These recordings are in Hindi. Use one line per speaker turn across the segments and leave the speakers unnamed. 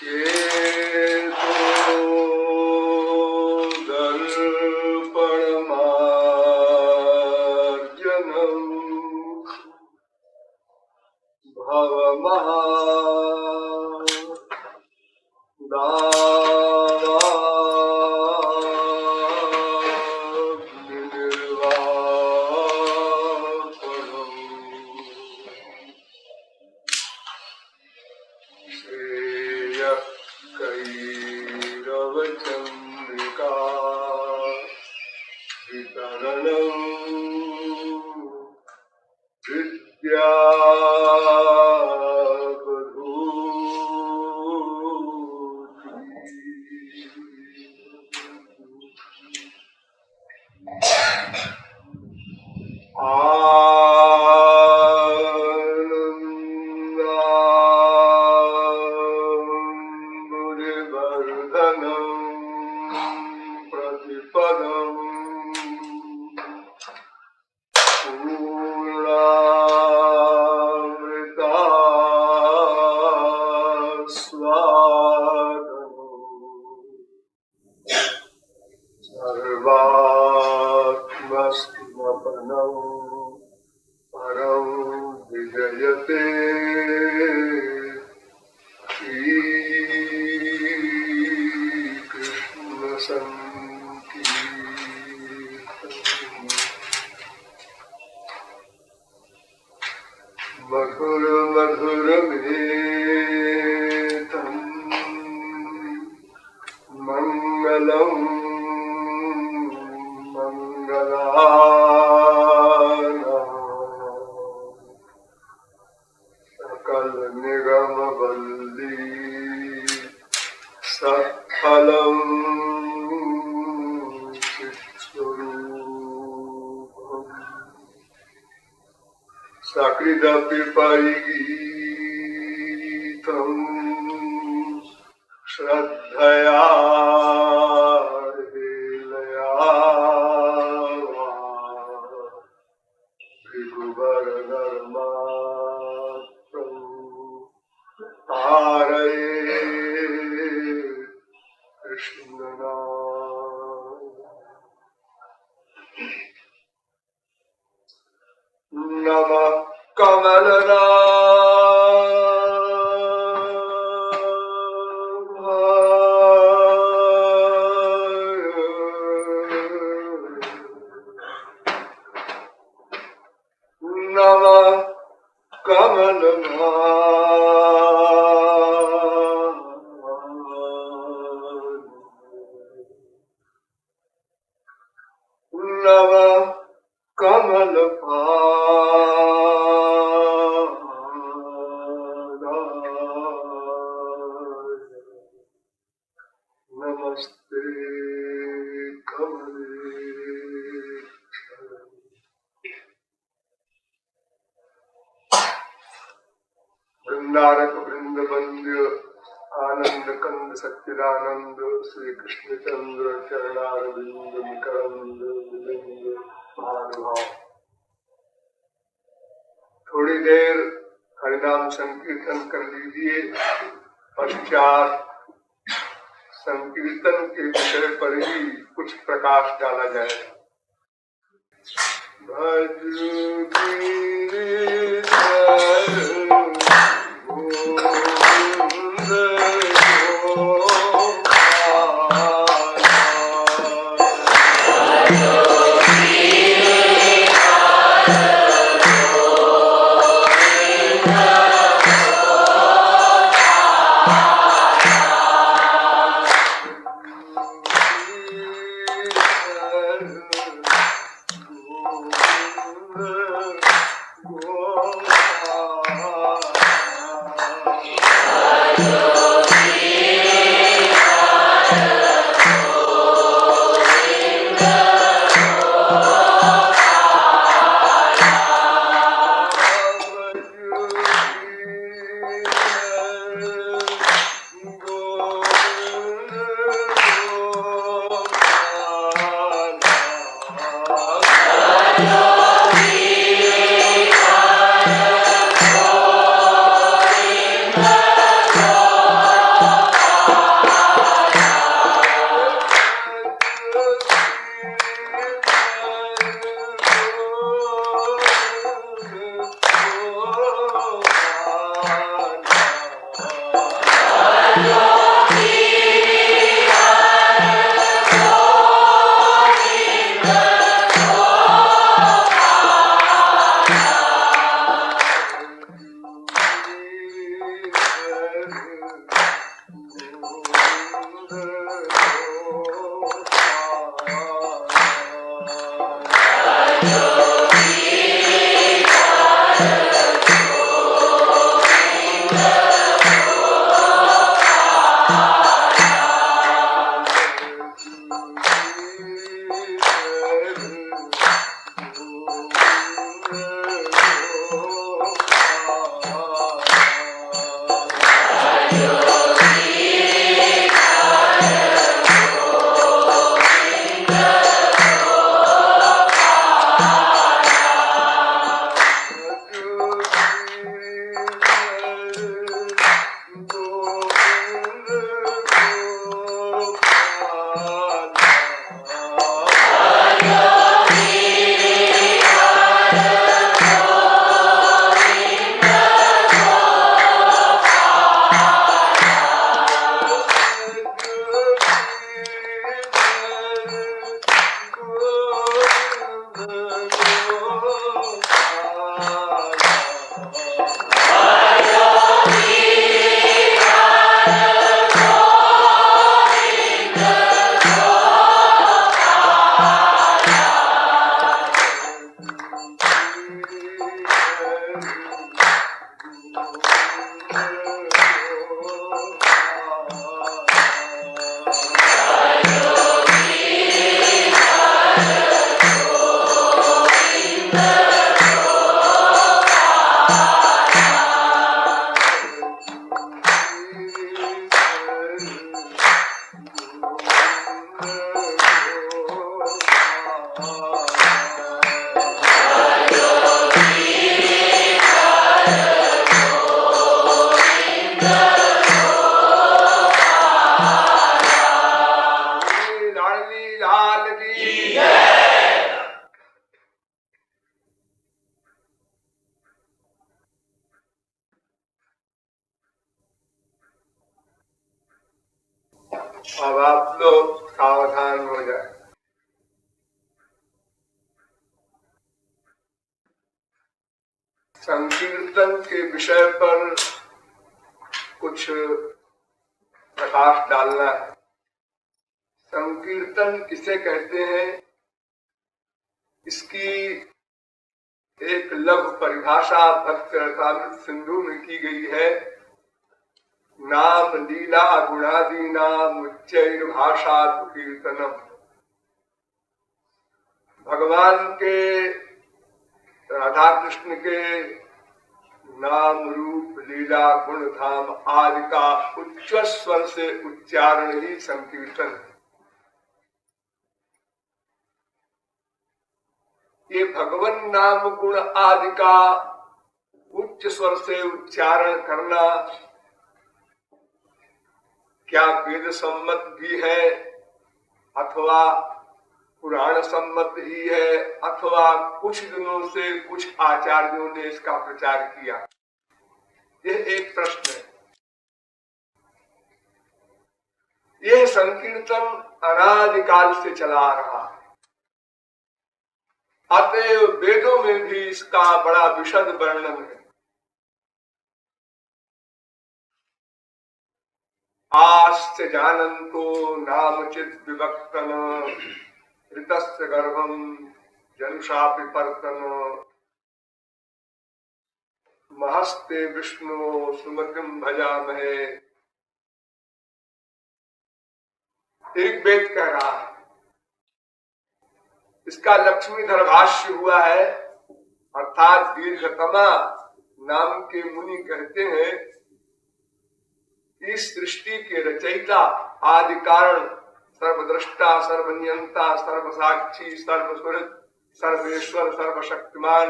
ये तो दर्पणमार्जनम् कैरवचन्द्रिका वितरणम् विद्या सर्वात्मस्मपनं परं विजयते श्रीकृष्ण संकीर्तनम्। मधुर मधुरमेतं मंगलम् सकल निगम बल्ली सत्फलम् चित्स्वरूपम् सकृदपि परिगीतम् श्रद्धया नमः कमलनाभाय नमः नमः नमस्ते कमलेश्वर। वृंदारक वृंद वंद्य आनंद कंद सच्चिदानंद श्री कृष्ण चंद्र चरणारविंद मकरंद विलिंद महानुभाव। थोड़ी देर हरिनाम संकीर्तन कर लीजिए, पश्चात संकीर्तन के विषय पर ही कुछ प्रकाश डाला जाएगा। भज गिरिधर गोविंद अब आप लोग सावधान हो जाए। संकीर्तन के विषय पर कुछ प्रकाश डालना है। संकीर्तन किसे कहते हैं, इसकी एक लघु परिभाषा भक्त रसामृत सिंधु में की गई है। नाम लीला गुणादीनाम उच्चैर भाषा कीर्तनम। भगवान के, राधा कृष्ण के नाम रूप लीला गुण धाम आदि का उच्च स्वर से उच्चारण ही संकीर्तन है। ये भगवान नाम गुण आदि का उच्च स्वर से उच्चारण करना क्या वेद सम्मत भी है अथवा पुराण सम्मत ही है, अथवा कुछ दिनों से कुछ आचार्यों ने इसका प्रचार किया, यह एक प्रश्न है। यह संकीर्तन अनादिकाल से चला आ रहा है। अतएव वेदों में भी इसका बड़ा विशद वर्णन है। आस्ते जानन्तो नामचित विवक्तन ऋतस्य गर्भम जनुषापि पर्तन महस्ते विष्णु सुमतिम भजामहे। एक वेद कह रहा है, इसका लक्ष्मीधर भाष्य हुआ है, अर्थात दीर्घतमा नाम के मुनि कहते हैं, इस सृष्टि के रचयिता, आदि कारण, सर्वद्रष्टा, सर्वनियंता, सर्वसाक्षी, सर्वस्वरूप, सर्वेश्वर, सर्वशक्तिमान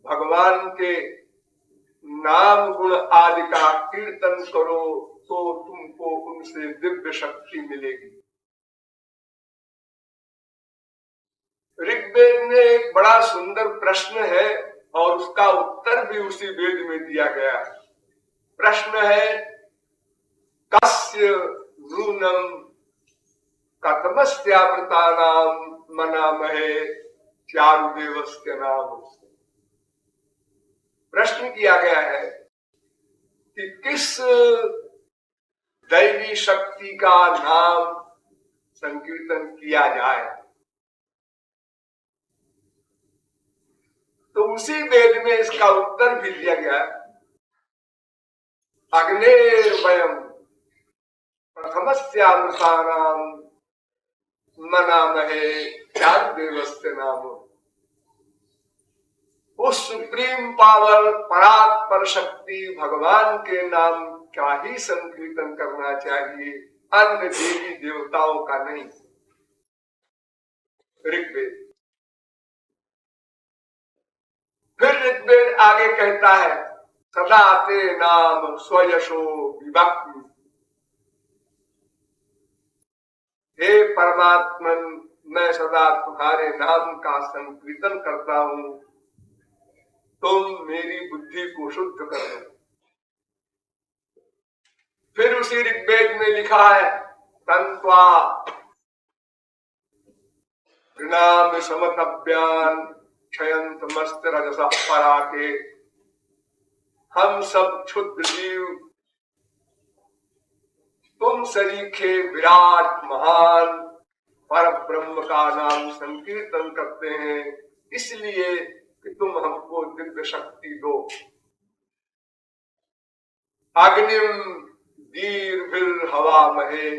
भगवान के नाम गुण आदि का कीर्तन करो तो तुमको उनसे दिव्य शक्ति मिलेगी। ऋग्वेद में एक बड़ा सुंदर प्रश्न है और उसका उत्तर भी उसी वेद में दिया गया है। प्रश्न है, कस्य नूनम कथमस्यावृतानाम मनामहे चारुदेवस्य नाम। प्रश्न किया गया है कि किस दैवी शक्ति का नाम संकीर्तन किया जाए, तो उसी वेद में इसका उत्तर भी दिया गया। अग्नेर्वयम् प्रथमस्यामृतानाम मनामहे याज्ञदेवस्य नाम। उस सुप्रीम पावर, परात्पर शक्ति भगवान के नाम का ही संकीर्तन करना चाहिए, अन्य देवी देवताओं का नहीं। ऋग्वेद। फिर ऋग्वेद आगे कहता है, सदा ते नाम स्वयशो विभक्ति। हे परमात्मन, मैं सदा तुम्हारे नाम का संकीर्तन करता हूं, तुम मेरी बुद्धि को शुद्ध कर दो। फिर उसी ऋग्वेद में लिखा है, तन्त्वा नाम समतव्यान क्षयंत मस्त रजसा पराके। हम सब क्षुद्र जीव तुम सरीखे विराट महान पर ब्रह्म का नाम संकीर्तन करते हैं, इसलिए कि तुम हमको दिव्य शक्ति दो। अग्निम दीर्भिर हवा महे।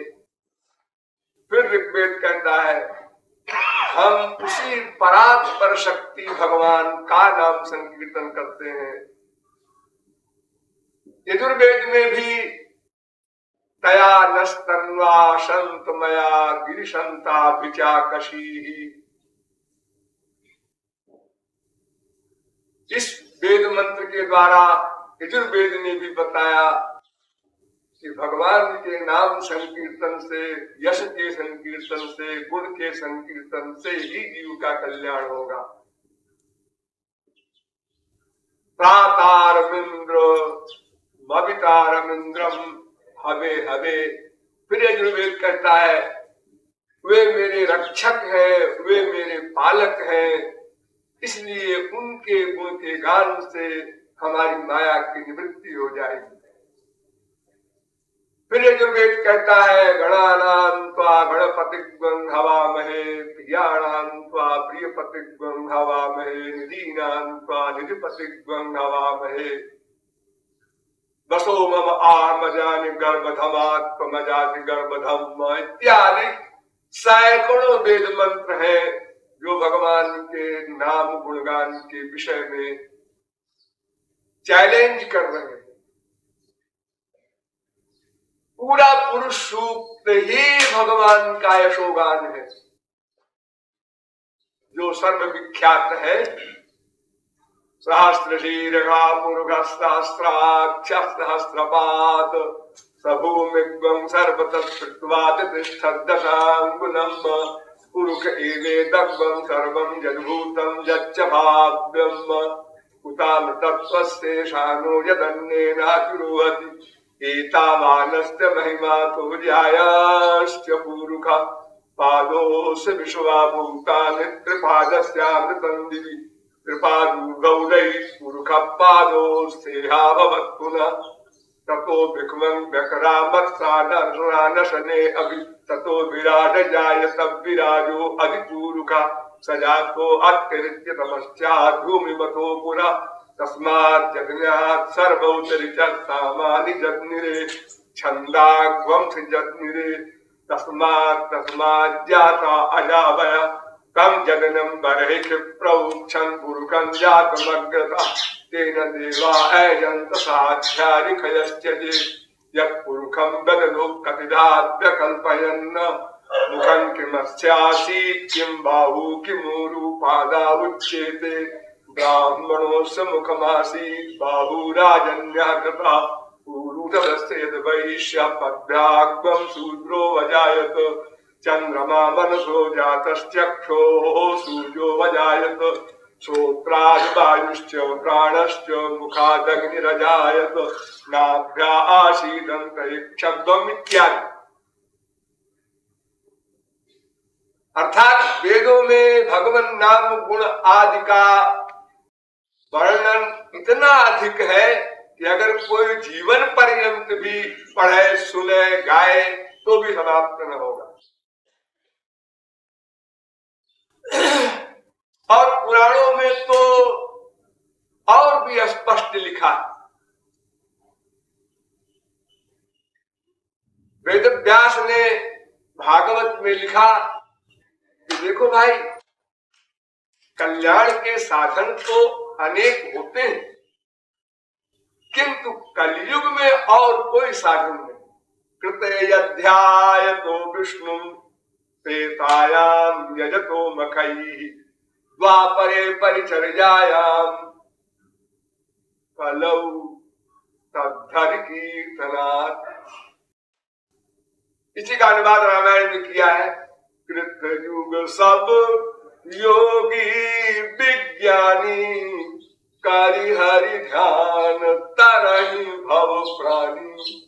फिर ऋग्वेद कहता है, हम उसी परात्पर शक्ति भगवान का नाम संकीर्तन करते हैं। यजुर्वेद में भी तया नस्तन्वा संतमया गिरिशंता विचाकशी। इस वेद मंत्र के द्वारा यजुर्वेद ने भी बताया कि भगवान के नाम संकीर्तन से, यश के संकीर्तन से, गुण के संकीर्तन से ही जीव का कल्याण होगा। प्रातारमिंद्र मवितारमिंद्रम हवे हवे। फिर यजुर्वेद कहता है, वे मेरे रक्षक हैं, वे मेरे पालक हैं, इसलिए उनके गुण के गान से हमारी माया की निवृत्ति हो जाएगी। फिर यजुर्वेद कहता है, गणानां त्वा गणपतिग्वं हवामहे, प्रियाणां त्वा प्रियपतिग्वं हवामहे, निधीनां त्वा निधिपतिग्वं हवामहे। दसो मम आहमजानि गर्भधमात्मजाति गर्भधम इत्यादि सैकड़ों वेद मंत्र हैं जो भगवान के नाम गुणगान के विषय में चैलेंज कर रहे हैं। पूरा पुरुष सूक्त ही भगवान का यशोगान है, जो सर्वविख्यात है। सहस्रशीर्षा पुरुषसहस्राक्ष सहस्रपाद सभूमिग्वं सर्वतत्कृत्वातिष्ठद्दशाङ्गुलम् पुरुष एवेदग्वं सर्वं यद्भूतं यच्च भाव्यम् उतामृतत्वस्तेषानो यदन्येनातिरोहति एतावानस्य महिमा तो जायाश्च पुरुष पादोऽस्य विश्वाभूतानि त्रिपादस्यामृतं दिवि कृपादुगौरैः पुरुषपादोस्तेहा भवत्पुनः ततो विक्रमं व्यकरामत्सानशने अभि ततो विराट जायत विराजो अधिपूरुषः सजातो अत्यरित्य तमश्चात् भूमिमतो पुरा तस्मात् जगन्यात् सर्वौतरिचात् सामानि जग्निरे छन्दाग्वं जग्निरे तस्मात् जाता अजावय कम जगनम बरहे क्षिप्रौक्षं पुरुषं जातमग्रता तेन देवा ऐजन्त साध्यारिखयश्चजे यत्पुरुषं वदनो कतिधाद्य कल्पयन् मुखं किमस्यासीत् किं बाहु किमूरु पादा उच्येते ब्राह्मणोऽस्य मुखमासीत् बाहुराजन्यः कृता ऊरुधरस्य यद्वैश्यपद्भ्याग्वं शूद्रो वजायत चंद्रमा मनसो जातश्चक्षोः सूर्यो वजायत श्रोत्राद्वायुश्च प्राणश्च मुखादग्निरजायत नाभ्या आसीदन्तरिक्षद्वम् इत्यादि। अर्थात वेदों में भगवान नाम गुण आदि का वर्णन इतना अधिक है कि अगर कोई जीवन पर्यंत भी पढ़े सुने गाए तो भी समाप्त न होगा। और पुराणों में तो और भी स्पष्ट लिखा है। वेद व्यास ने भागवत में लिखा कि देखो भाई, कल्याण के साधन तो अनेक होते हैं, किंतु कलयुग में और कोई साधन नहीं। कृतयध्याय तो विष्णु प्रेतायाम यजतो मखई द्वापरे परिचर्यायाम कलौ तद्धर कीर्तनात्। इसी का अनुवाद रामायण में किया है। कृतयुग सब योगी विज्ञानी करि हरि ध्यान तरहि भव प्राणी।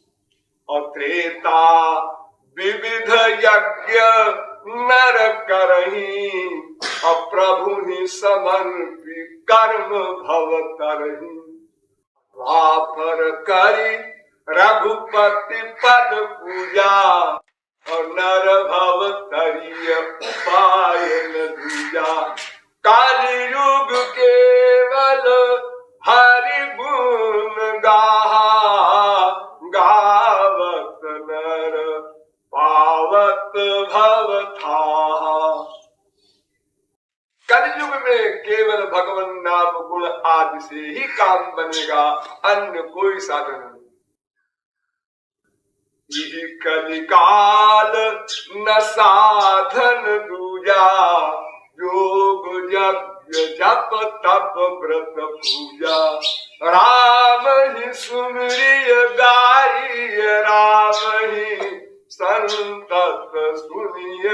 और त्रेता विविध यज्ञ नर करहि और प्रभु ही समर्पि कर्म भव तरहि। द्वापर करि रघुपति पद पूजा और नर भव तरिय उपाय न दूजा। काली युग केवल हरि गुण गाहा गावत नर पावत भव थाहा। कलयुग में केवल भगवान नाम गुण आदि से ही काम बनेगा, अन्य कोई साधन नहीं। यही कलिकाल न साधन दूजा योग यज्ञ जप तप व्रत पूजा। राम ही सुमरिय गाई राम ही संतत सुनिय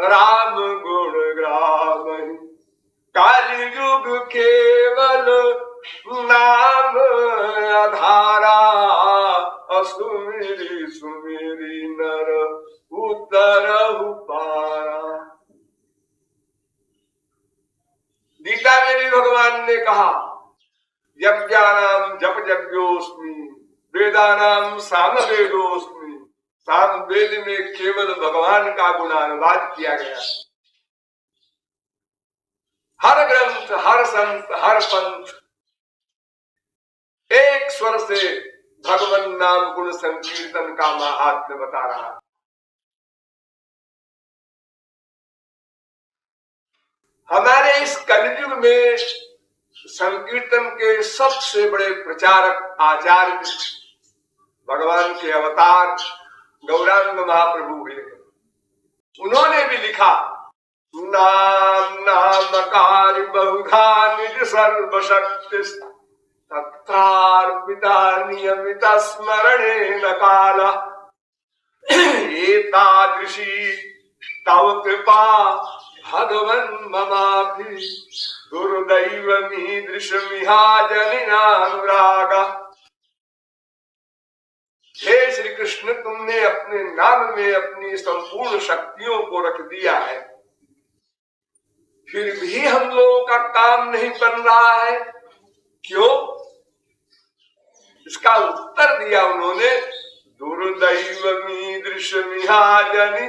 राम गुण ग्राम। काली युग केवल नाम आधारा सुमिरी सुमिरी नर उतरहु पारा। गीता में भी भगवान ने कहा यज्ञानाम जप यज्ञोस्मि वेदानाम साम वेदोस्मि। साम वेद में केवल भगवान का गुणानुवाद किया गया। हर ग्रंथ हर संत हर पंथ एक स्वर से भगवान नाम गुण संकीर्तन का महात्म्य बता रहा है। हमारे इस कलयुग में संकीर्तन के सबसे बड़े प्रचारक आचार्य भगवान के अवतार गौरांग महाप्रभु हुए। उन्होंने भी लिखा नाम नामकारी बहुधा निज सर्वशक्ति तत्रार्पिता नियमित स्मरणे न काला। एतादृशी तव कृपा भगवन् ममापि दुर्दैवमीदृशमिहा जनिनानुरागा। हे श्री कृष्ण, तुमने अपने नाम में अपनी संपूर्ण शक्तियों को रख दिया है, फिर भी हम लोगों का काम नहीं बन रहा है, क्यों? इसका उत्तर दिया उन्होंने दुर्दैवमीदृशमिहा जनि।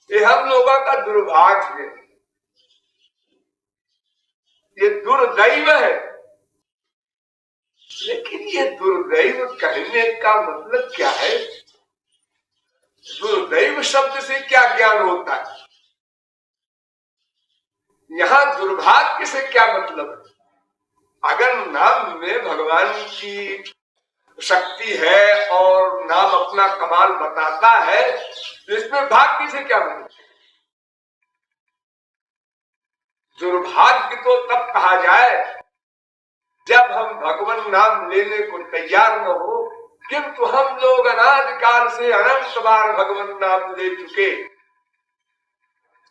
ये हम लोगों का दुर्भाग्य है, ये दुर्दैव है। लेकिन ये दुर्दैव कहने का मतलब क्या है? दुर्दैव शब्द से क्या ज्ञान होता है? यहां दुर्भाग्य से क्या मतलब है? अगर नाम में भगवान की शक्ति है और नाम अपना कमाल बताता है तो इसमें भाग्य से क्या मतलब? दुर्भाग्य तो तब कहा जाए जब हम भगवान नाम लेने को तैयार न हो, किंतु हम लोग अनादिकाल से अनंत बार भगवान नाम ले चुके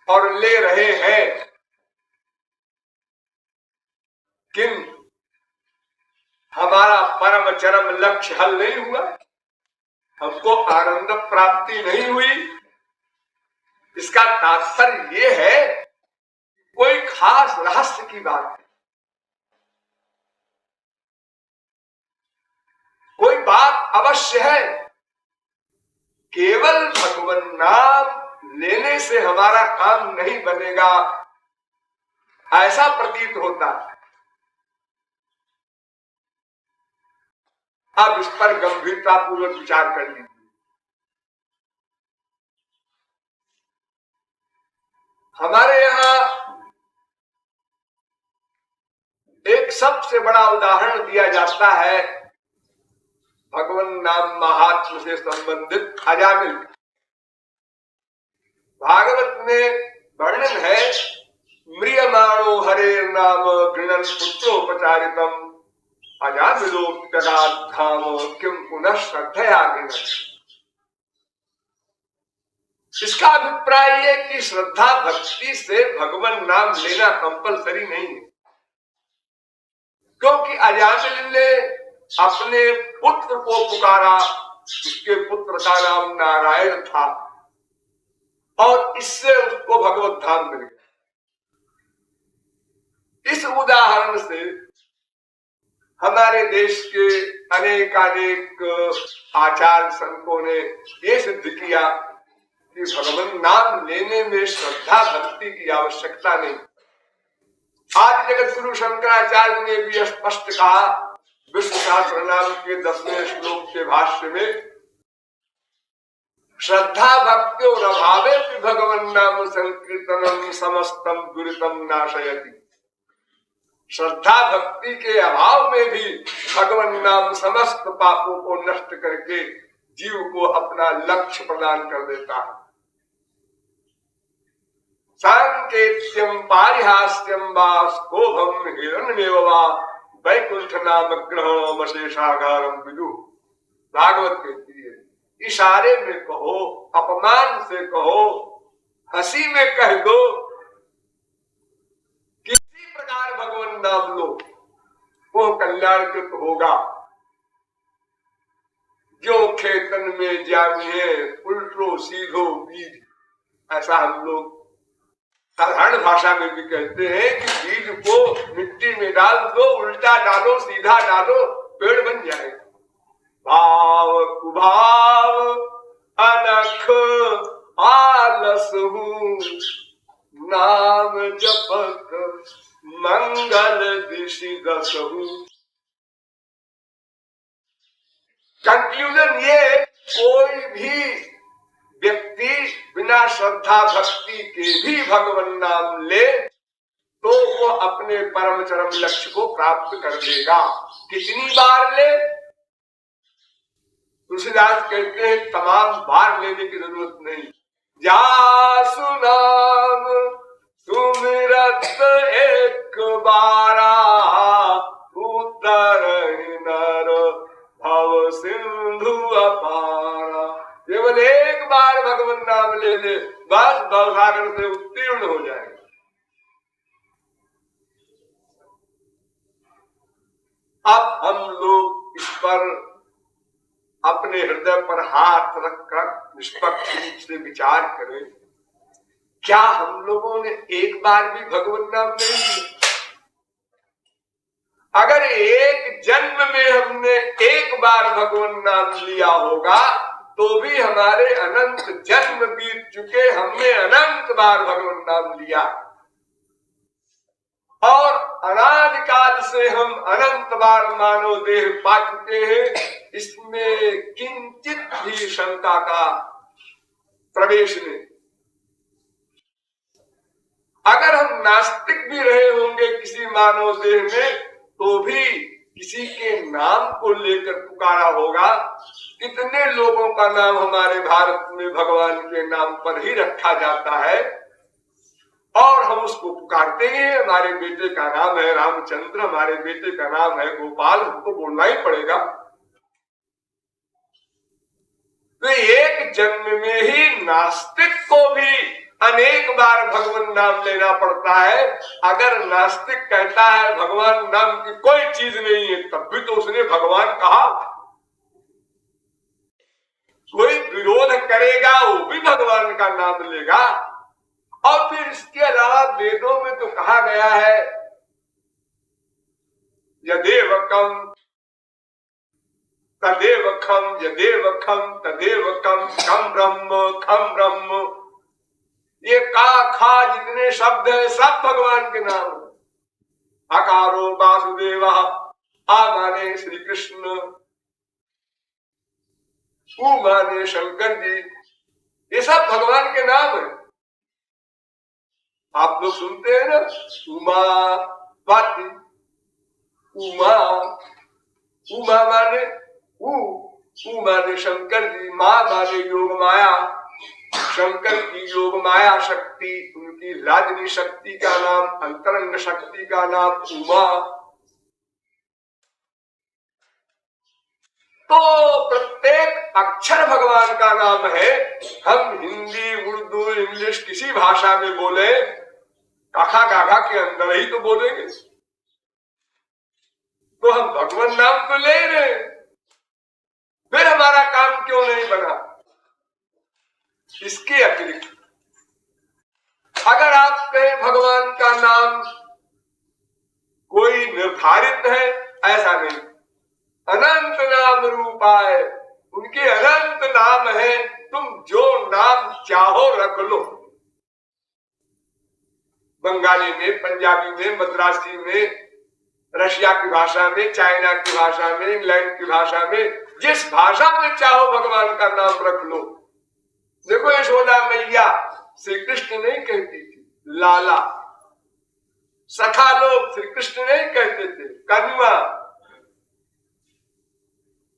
और ले रहे हैं, किंतु हमारा परम चरम लक्ष्य हल नहीं हुआ, हमको आनंद प्राप्ति नहीं हुई। इसका तात्पर्य ये है कोई खास रहस्य की बात है। कोई बात अवश्य है, केवल भगवान नाम लेने से हमारा काम नहीं बनेगा, ऐसा प्रतीत होता है। अब इस पर गंभीरता पूर्वक विचार कर लीजिए। हमारे यहां एक सबसे बड़ा उदाहरण दिया जाता है भगवान नाम महात्म से संबंधित अजामिल। भागवत में वर्णन है, म्रियमाणो हरे नाम गृणन पुत्रोपचारितम अजामिलोप्यगाधाम किम पुनः श्रद्धया गृणन। इसका अभिप्राय है कि श्रद्धा भक्ति से भगवान नाम लेना कंपलसरी नहीं है, क्योंकि अजामिल ने अपने पुत्र को पुकारा, उसके पुत्र का नाम नारायण था, और इससे उसको भगवत धाम मिल गया। इस उदाहरण से हमारे देश के अनेक आचार्य संतों ने यह सिद्ध किया कि भगवान नाम लेने में श्रद्धा भक्ति की आवश्यकता नहीं। आज जगत गुरु शंकराचार्य ने भी स्पष्ट कहा विष्णु सहस्त्र नाम के 10वें श्लोक के भाष्य में, श्रद्धा भक्ति और अभावे भगवान नाम संकीर्तनम समस्तम दुरितम नाशयति। श्रद्धा भक्ति के अभाव में भी भगवान नाम समस्त पापों को नष्ट करके जीव को अपना लक्ष्य प्रदान कर देता है। सांकेत्यम पारिहास्यम वा स्कोभम हिरण्यमेव वा वैकुंठ नाम ग्रहणम शेषागारम विदु। भागवत कहती है, इशारे में कहो, अपमान से कहो, हंसी में कह दो, किसी प्रकार भगवान नाम लो, वो कल्याणकृत होगा। जो खेतन में जामिए उल्टो सीधो बीज, ऐसा हम लोग साधारण भाषा में भी कहते हैं कि बीज को मिट्टी में डाल दो, उल्टा डालो सीधा डालो, पेड़ बन जाएगा। भाव कुभाव अनख आलस हूँ, नाम जपत मंगल दिशि दस हूँ। कंक्लूजन ये, कोई भी व्यक्ति बिना श्रद्धा भक्ति के भी भगवान नाम ले तो वो अपने परम चरम लक्ष्य को प्राप्त कर लेगा। कितनी बार ले? तुलसीदास कहते हैं तमाम बार लेने की जरूरत नहीं। जासु नाम सुमिरत एक बारा, उतर नर भव सिंधु अपारा। केवल एक बार भगवान नाम ले ले, बस भवसागर से उत्तीर्ण हो जाएगा। अब हम लोग इस पर अपने हृदय पर हाथ रखकर निष्पक्ष रूप से विचार करें, क्या हम लोगों ने एक बार भी भगवान नाम नहीं लिया? अगर एक जन्म में हमने एक बार भगवान नाम लिया होगा तो भी हमारे अनंत जन्म बीत चुके, हमने अनंत बार भगवान नाम लिया और अनादिकाल से हम अनंत बार मानव देह पा चुके हैं। इसमें किंचित भी शंका का प्रवेश नहीं। अगर हम नास्तिक भी रहे होंगे किसी मानव देह में तो भी किसी के नाम को लेकर पुकारा होगा। कितने लोगों का नाम हमारे भारत में भगवान के नाम पर ही रखा जाता है और हम उसको पुकारते हैं। हमारे बेटे का नाम है रामचंद्र, हमारे बेटे का नाम है गोपाल, हमको बोलना ही पड़ेगा। तो एक जन्म में ही नास्तिक को भी अनेक बार भगवान नाम लेना पड़ता है। अगर नास्तिक कहता है भगवान नाम की कोई चीज नहीं है, तब भी तो उसने भगवान कहा। कोई विरोध करेगा वो भी भगवान का नाम लेगा। और फिर इसके अलावा वेदों में तो कहा गया है, यदेव कम तदेव खम यदेव खम तदेव कम खम ब्रह्म। ये का खा जितने शब्द है सब भगवान के नाम है। अकारो वासुदेव, आ माने श्री कृष्ण, उ माने शंकर जी, ये सब भगवान के नाम है। आप लोग सुनते हैं ना, उमा पाती, उमा, उमा माने उ माने शंकर जी, माँ माने योग माया, शंकर की योग माया शक्ति, उनकी लाजनी शक्ति का नाम, अंतरंग शक्ति का नाम उमा। तो प्रत्येक अक्षर भगवान का नाम है। हम हिंदी, उर्दू, इंग्लिश किसी भाषा में बोले, काखा गाघा के अंदर ही तो बोलेंगे, तो हम भगवान नाम तो ले रहे, फिर हमारा काम क्यों नहीं बना? इसके अतिरिक्त अगर आप कहें भगवान का नाम कोई निर्धारित है, ऐसा नहीं। अनंत नाम रूपाय, उनके अनंत नाम है, तुम जो नाम चाहो रख लो। बंगाली में, पंजाबी में, मद्रासी में, रशिया की भाषा में, चाइना की भाषा में, इंग्लैंड की भाषा में, जिस भाषा में चाहो भगवान का नाम रख लो। देखो यशोदा मैया श्री कृष्ण नहीं कहती थी लाला, सखा लोग श्री कृष्ण नहीं कहते थे कन्वा,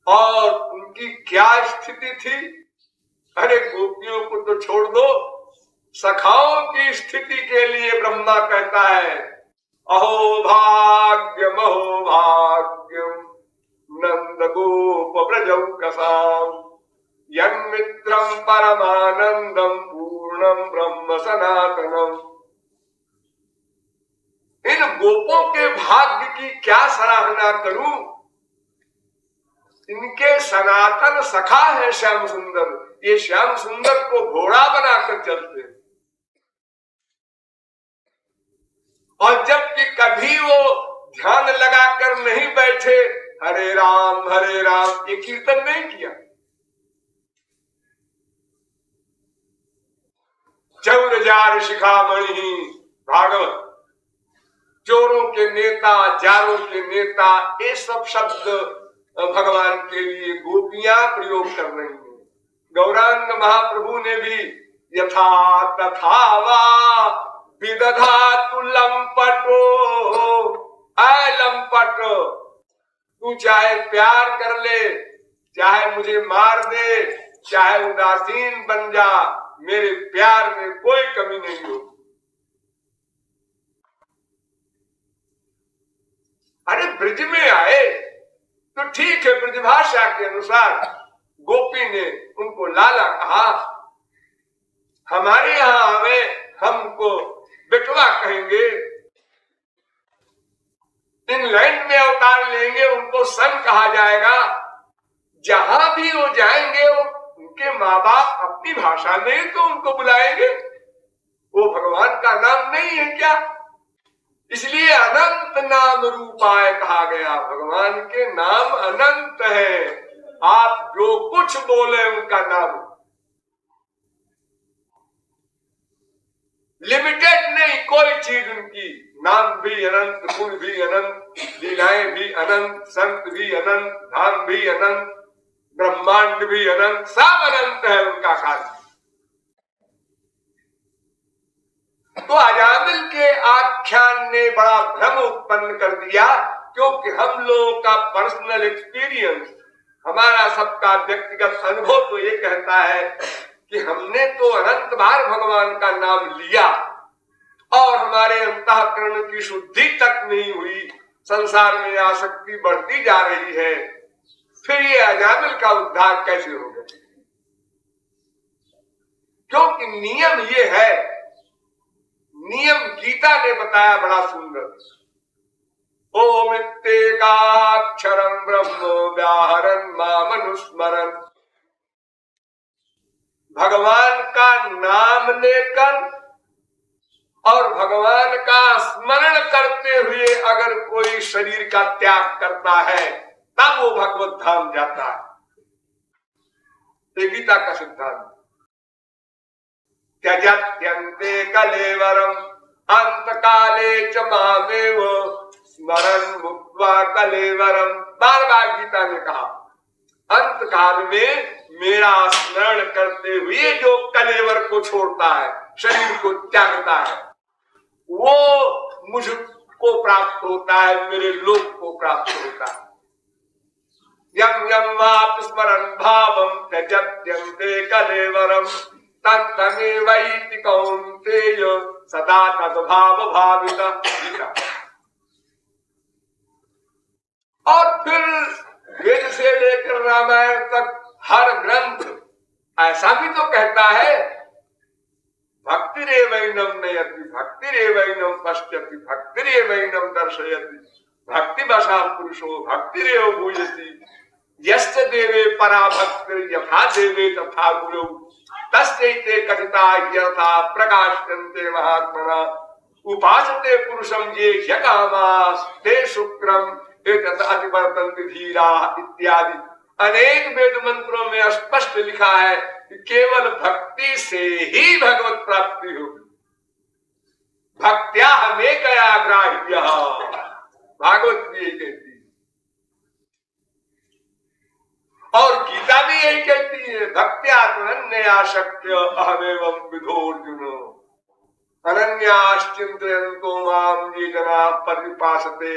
और उनकी क्या स्थिति थी? अरे गोपियों को तो छोड़ दो, सखाओं की स्थिति के लिए ब्रह्मा कहता है, अहो भाग्यम नंद गोप ब्रजौ कसाम यन्मित्रम परमानंदम पूर्णम ब्रह्म सनातनम। इन गोपों के भाग्य की क्या सराहना करूं? इनके सनातन सखा है श्याम सुंदर, ये श्याम सुंदर को घोड़ा बनाकर चलते हैं। और जबकि कभी वो ध्यान लगाकर नहीं बैठे, हरे राम ये कीर्तन नहीं किया। चौर जार शिखामणि भागवत, चोरों के नेता, जारों के नेता, ये सब शब्द भगवान के लिए गोपियां प्रयोग कर रही हैं। गौरांग महाप्रभु ने भी यथा तथा वा विदधातु लंपटो, आय लंपट, तू चाहे प्यार कर ले, चाहे मुझे मार दे, चाहे उदासीन बन जा, मेरे प्यार में कोई कमी नहीं होगी। अरे ब्रज में आए तो ठीक है, ब्रजभाषा के अनुसार गोपी ने उनको लाला कहा, हमारे यहां हमें हमको बेटवा कहेंगे, इंग्लैंड में अवतार लेंगे उनको सन कहा जाएगा। जहां भी वो जाएंगे उनके माँ बाप अपनी भाषा में तो उनको बुलाएंगे, वो भगवान का नाम नहीं है क्या? इसलिए अनंत नाम रूपाय कहा गया। भगवान के नाम अनंत है, आप जो कुछ बोले उनका नाम। लिमिटेड नहीं कोई चीज उनकी, नाम भी अनंत, गुण भी अनंत, लीलाएं भी अनंत, संत भी अनंत, धाम भी अनंत, ब्रह्मांड भी अनंत, सब अनंत है उनका कार्य। तो अजामिल के आख्यान ने बड़ा भ्रम उत्पन्न कर दिया, क्योंकि हम लोगों का पर्सनल एक्सपीरियंस, हमारा सबका व्यक्तिगत अनुभव तो ये कहता है कि हमने तो अनंत बार भगवान का नाम लिया और हमारे अंतःकरण की शुद्धि तक नहीं हुई, संसार में आसक्ति बढ़ती जा रही है, फिर ये अजामिल का उद्धार कैसे होगा? क्योंकि नियम ये है, नियम गीता ने बताया बड़ा सुंदर, ओम इत्येकाक्षरं ब्रह्म व्याहरन् मामनुस्मरन्। भगवान का नाम लेकर और भगवान का स्मरण करते हुए अगर कोई शरीर का त्याग करता है, तब वो भगवत धाम जाता है। ये गीता का सिद्धांत। त्यजत्यन्ते कलेवरम अंत काले च मामेव स्मरन् मुक्त्वा कलेवरम। बार बार गीता ने कहा अंत काल में मेरा स्मरण करते हुए जो कलेवर को छोड़ता है, शरीर को त्यागता है, वो मुझको प्राप्त होता है, मेरे लोक को प्राप्त होता है। यम यम वाप स्मरन् भावम त्यजत्यन्ते कलेवरम तत्तमेवैति कौन्तेय सदा तद्भाव भाविता। और फिर वेद से लेकर रामायण तक हर ग्रंथ ऐसा भी तो कहता है भक्तिरेवैनम नयति भक्तिरेवैनम पश्यति भक्तिरेवैनम दर्शयति भक्तिवशः पुरुषो भक्तिरेव भूयति यस्य देवे परा भक्ति यथा देवे तथा गुरु तस्यैते कथिता यथा प्रकाशन्ते महात्मना उपासते पुरुषं ये यकामास्ते शुक्रम एतत् अतिवर्तन्ते धीरा इत्यादि अनेक वेद मंत्रों में स्पष्ट लिखा है कि केवल भक्ति से ही भगवत प्राप्ति होगी। भक्त्या हमें गया ग्राह्य, भागवत भी यही कहती है और गीता भी यही कहती है भक्त्या अनन्या शक्य अहमेवं विधोर्जुन अनन्याश्चिन्तयन्तो मां ये जनाः पर्युपासते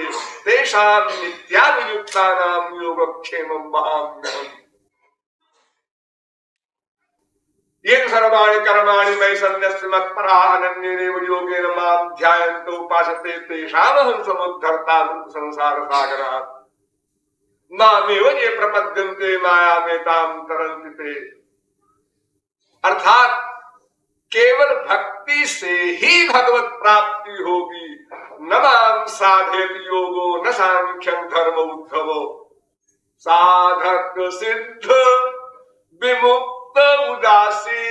तेषां नित्याभियुक्तानां योगक्षेमं वहाम्यहम्। ये सर्वाणि कर्माणि मयि सन्न्यस्य मत्पराः अनन्येनैव योगेन मां ध्यायन्तो उपासते तेषामहं समुद्धर्ता संसारसागरात् मामेव ये प्रपद्यन्ते मायामेतां तरन्ति ते। अर्थात केवल भक्ति से ही भगवत प्राप्ति होगी। न मां साधेत योगो न सांख्यं धर्म उद्धवो साधक सिद्ध विमुक्त उदासी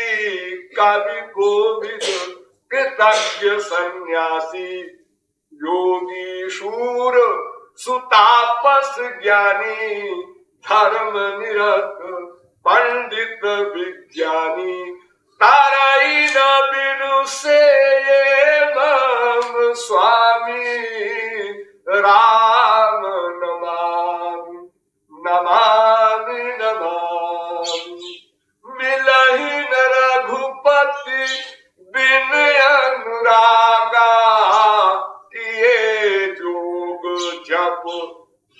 कवि कोविद कृतज्ञ सन्यासी योगी शूर सुतापस ज्ञानी धर्म निरत पंडित विज्ञानी ताराई न बिनु से मम स्वामी राम नमामि नमामि नमामि मिलहि न रघुपति बिन अनुरागा किए जोग जप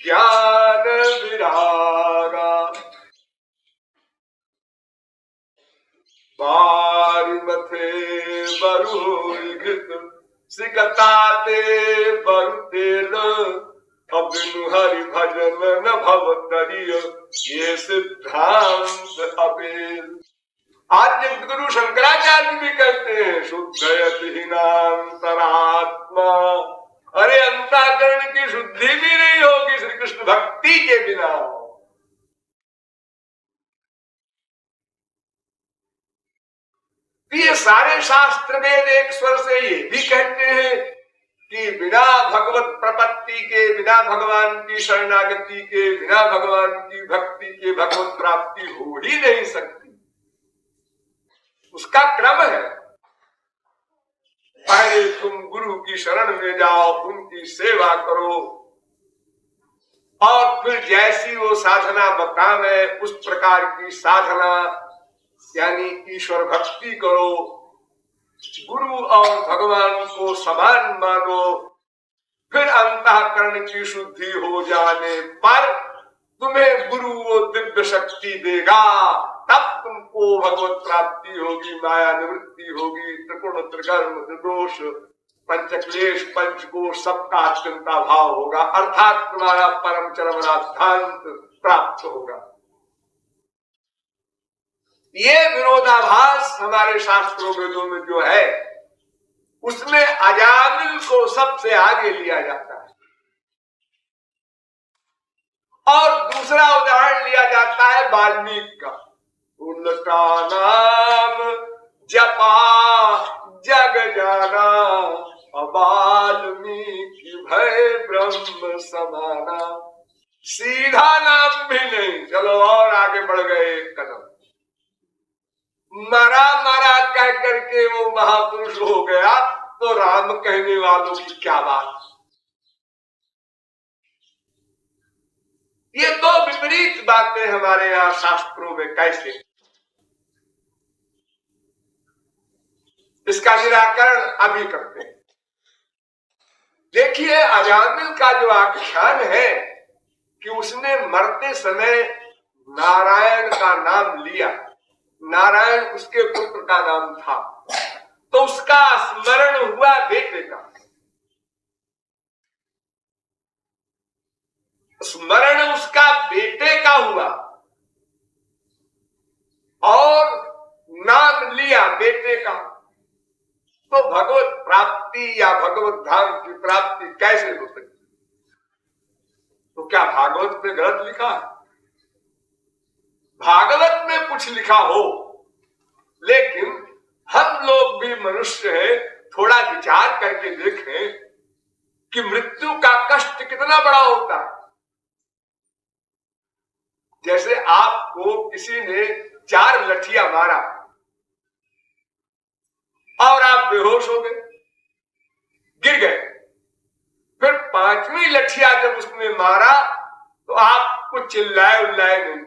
ज्ञान विरागा। बारी मथे बरुघित सिकताते बरुतेल अबिनु हरि भजन न भव तरिय ये सिद्धांत अबेल। आज जगद्गुरु शंकराचार्य भी कहते हैं शुद्धयति हीनांतरात्मा। अरे अंतःकरण की शुद्धि भी नहीं होगी श्री कृष्ण भक्ति के बिना। ये सारे शास्त्र वेद एक स्वर से ये भी कहते हैं कि बिना भगवत प्रपत्ति के, बिना भगवान की शरणागति के, बिना भगवान की भक्ति के भगवत प्राप्ति हो ही नहीं सकती। उसका क्रम है पहले तुम गुरु की शरण में जाओ, उनकी सेवा करो और फिर जैसी वो साधना बतावे उस प्रकार की साधना यानी ईश्वर भक्ति करो। गुरु और भगवान को समान मानो। फिर अंतःकरण की शुद्धि हो जाने पर तुम्हें गुरु वो दिव्य शक्ति देगा, तब तुमको भगवत प्राप्ति होगी, माया निवृत्ति होगी, त्रिगुण त्रिकर्म त्रिदोष पंचक्लेश पंचकोश सबका अत्यंता भाव होगा, अर्थात तुम्हारा परम चरम राधांत प्राप्त होगा। ये विरोधाभास हमारे शास्त्रों वेदों में जो है उसमें अजामिल को सबसे आगे लिया जाता है और दूसरा उदाहरण लिया जाता है वाल्मीकि का। उनका नाम जपा जग जाना वाल्मीकि भय ब्रह्म समाना। सीधा नाम भी नहीं, चलो और आगे बढ़ गए एक कदम, मरा मरा कह करके वो महापुरुष हो गया, तो राम कहने वालों की क्या बात। ये दो विपरीत बातें हमारे यहां शास्त्रों में कैसे, इसका निराकरण अभी करते हैं। देखिए, अजामिल का जो आख्यान है कि उसने मरते समय नारायण का नाम लिया, नारायण उसके पुत्र का नाम था, तो उसका स्मरण हुआ बेटे का, स्मरण उसका बेटे का हुआ और नाम लिया बेटे का, तो भगवत प्राप्ति या भगवत धाम की प्राप्ति कैसे हो सकती? तो क्या भागवत में गलत लिखा है? भागवत में कुछ लिखा हो, लेकिन हम लोग भी मनुष्य हैं, थोड़ा विचार करके देखें कि मृत्यु का कष्ट कितना बड़ा होता है। जैसे आपको किसी ने 4 लठिया मारा और आप बेहोश हो गए, गिर गए, फिर 5वीं लठिया जब उसने मारा तो आपको चिल्लाए उल्लाए नहीं,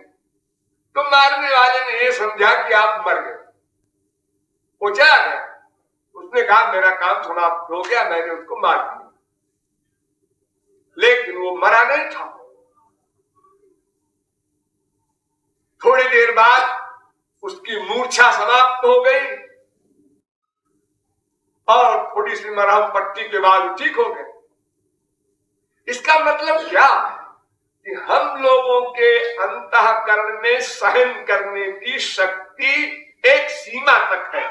तो मारने वाले ने ये समझा कि आप मर गए, वो चला गया, उसने कहा मेरा काम समाप्त हो गया, मैंने उसको मार दिया, लेकिन वो मरा नहीं था। थोड़ी देर बाद उसकी मूर्छा समाप्त हो गई और थोड़ी सी मरहम पट्टी के बाद ठीक हो गए। इसका मतलब क्या है कि हम लोगों के अंतःकरण में सहन करने की शक्ति एक सीमा तक है,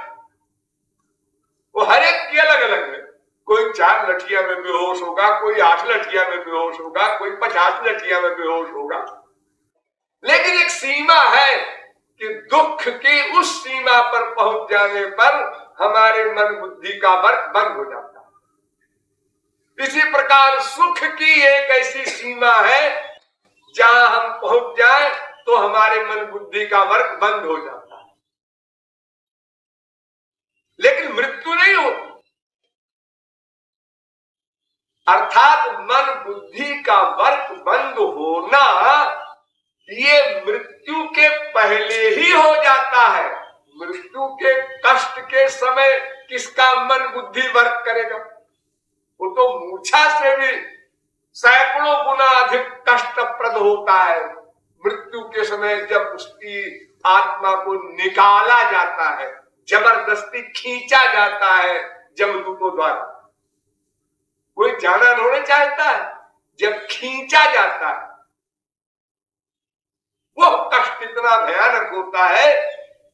वो हर एक की अलग अलग है। कोई 4 लठिया में बेहोश होगा, कोई 8 लठिया में बेहोश होगा, कोई 50 लठिया में बेहोश होगा, लेकिन एक सीमा है कि दुख की उस सीमा पर पहुंच जाने पर हमारे मन बुद्धि का वर्क बंद हो जाता है। इसी प्रकार सुख की एक ऐसी सीमा है जहां हम पहुंच जाए तो हमारे मन बुद्धि का वर्क बंद हो जाता है, लेकिन मृत्यु नहीं होती। अर्थात मन बुद्धि का वर्क बंद होना ये मृत्यु के पहले ही हो जाता है। मृत्यु के कष्ट के समय किसका मन बुद्धि वर्क करेगा? वो तो मूर्छा से भी सैकड़ों गुना अधिक कष्टप्रद होता है मृत्यु के समय, जब उसकी आत्मा को निकाला जाता है, जबरदस्ती खींचा जाता है जमदूतों द्वारा। कोई जाना नहीं चाहता है, जब खींचा जाता है वो कष्ट इतना भयानक होता है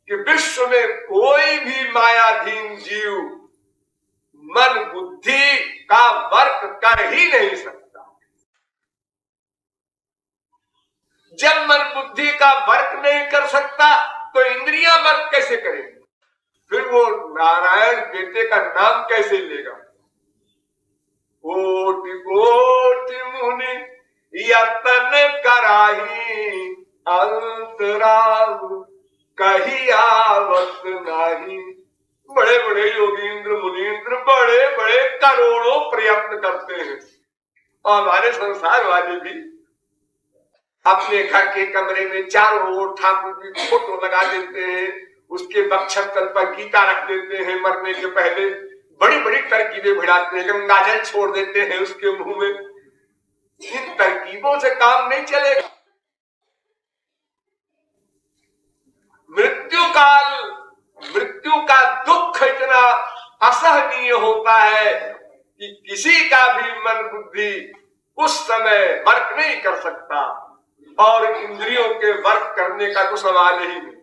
कि विश्व में कोई भी मायाधीन जीव मन बुद्धि का वर्क कर ही नहीं सकता। जब मन बुद्धि का वर्क नहीं कर सकता तो इंद्रियां वर्क कैसे करेंगी? फिर वो नारायण बेटे का नाम कैसे लेगा? कोटि कोटि मुनि यतन कराही, अंतराल कही आवत नाही। बड़े बड़े योगींद्र मुनींद्र बड़े बड़े करोड़ों प्रयत्न करते हैं, और हमारे संसार वाले भी अपने घर के कमरे में चारों ओर ठाकुर की फोटो लगा देते हैं, उसके बक्षस्थल पर गीता रख देते हैं, मरने के पहले बड़ी बड़ी तरकीबें भिड़ाते हैं, गंगाजल छोड़ देते हैं उसके मुंह में। इन तरकीबों से काम नहीं चलेगा। मृत्यु का दुख इतना असहनीय होता है कि किसी का भी मन बुद्धि उस समय वर्क नहीं कर सकता, और इंद्रियों के वर्क करने का तो सवाल ही नहीं।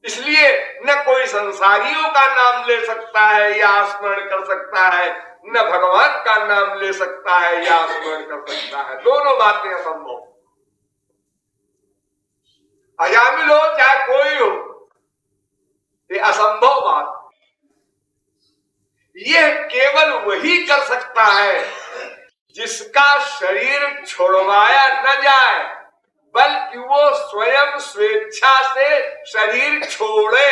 इसलिए न कोई संसारियों का नाम ले सकता है या स्मरण कर सकता है, न भगवान का नाम ले सकता है या स्मरण कर सकता है। दोनों बातें असंभव। अजामिल हो चाहे कोई हो, ये असंभव बात। यह केवल वही कर सकता है जिसका शरीर छुड़वाया न जाए, बल्कि वो स्वयं स्वेच्छा से शरीर छोड़े।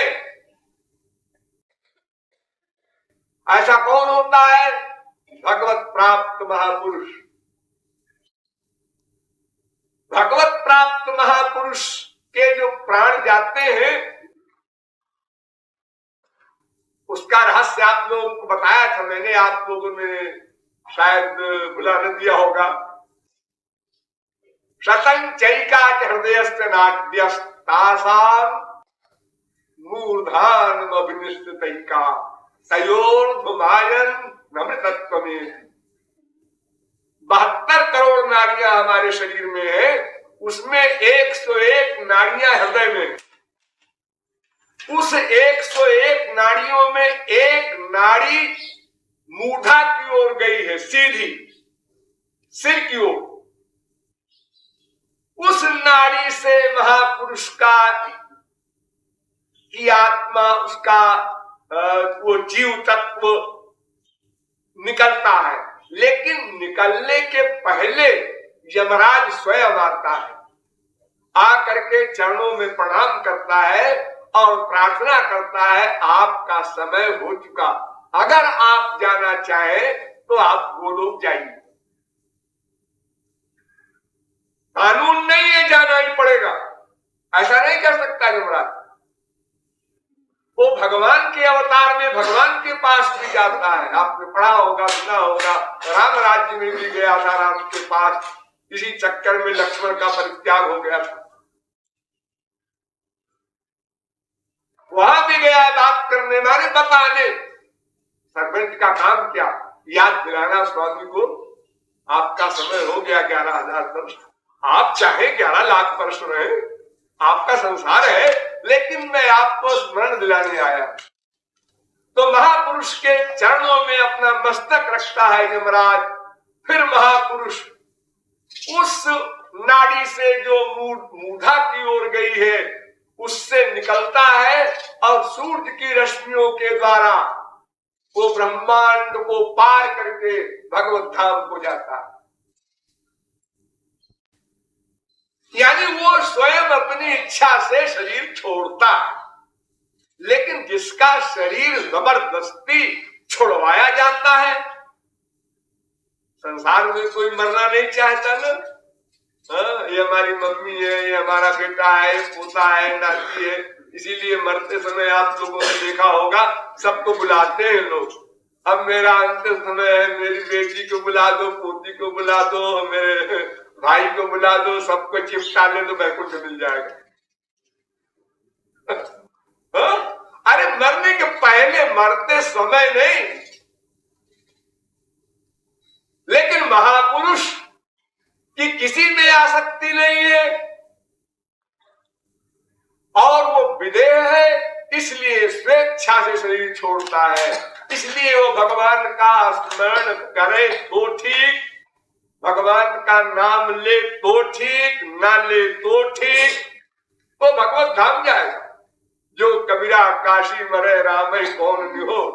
ऐसा कौन होता है? भगवत प्राप्त महापुरुष। भगवत प्राप्त महापुरुष के जो प्राण जाते हैं, उसका रहस्य आप लोगों को बताया था मैंने, आप लोगों ने शायद भुला न दिया होगा। सतंचैका हृदयस्थ नाट्यस्तासाम मूर्धान अभिनिष्ठितैका तयोर्धुमायन नमृतत्वमेति। 72 करोड़ नाड़ियां हमारे शरीर में है, उसमें 101 नाड़ियां हृदय में। उस 101 नाड़ियों में एक नाड़ी मूर्धा की ओर गई है, सीधी सिर की ओर। उस नाड़ी से महापुरुष की आत्मा, उसका वो जीव तत्व निकलता है। लेकिन निकलने के पहले यमराज स्वयं आता है, आकर के चरणों में प्रणाम करता है और प्रार्थना करता है, आपका समय हो चुका, अगर आप जाना चाहें तो आप गोलोक जाइए। कानून नहीं है, जाना ही पड़ेगा, ऐसा नहीं कर सकता यमराज। वो भगवान के अवतार में भगवान के पास भी जाता है। आपने पढ़ा होगा, सुना होगा, राम राज्य में भी गया था राम के पास, इसी चक्कर में लक्ष्मण का परित्याग हो गया था। वहां भी गया बात करने, माने बताने। सरपंच का काम क्या? याद दिलाना स्वामी को, आपका समय हो गया 11,000 वर्ष, आप चाहे 11 लाख वर्ष रहे, आपका संसार है, लेकिन मैं आपको स्मरण दिलाने आया। तो महापुरुष के चरणों में अपना मस्तक रखता है यमराज। फिर महापुरुष उस नाड़ी से जो मूर्धा की ओर गई है, उससे निकलता है और सूर्य की रश्मियों के द्वारा वो ब्रह्मांड को पार करके भगवत धाम को जाता है। यानी वो स्वयं अपनी इच्छा से शरीर छोड़ता है। लेकिन जिसका शरीर जबरदस्ती छुड़वाया जाता है, संसार में कोई मरना नहीं चाहता ना। ये हमारी मम्मी है, ये हमारा बेटा है, पोता है, नाती है, इसीलिए मरते समय आप लोगों ने देखा होगा सबको बुलाते हैं लोग। अब मेरा अंतिम समय है, मेरी बेटी को बुला दो, पोती को बुला दो, मेरे भाई को बुला दो, सबको चिपटा ले तो बैकुंठ मिल जाएगा। अरे मरने के पहले, मरते समय नहीं। लेकिन महापुरुष की किसी में आसक्ति नहीं है और वो विदेह है, इसलिए स्वेच्छा से शरीर छोड़ता है। इसलिए वो भगवान का स्मरण करे तो ठीक, भगवान का नाम ले तो ठीक, ना ले तो ठीक, तो भगवत धाम जाएगा। जो कबीरा काशी मरे राम कौन निहो।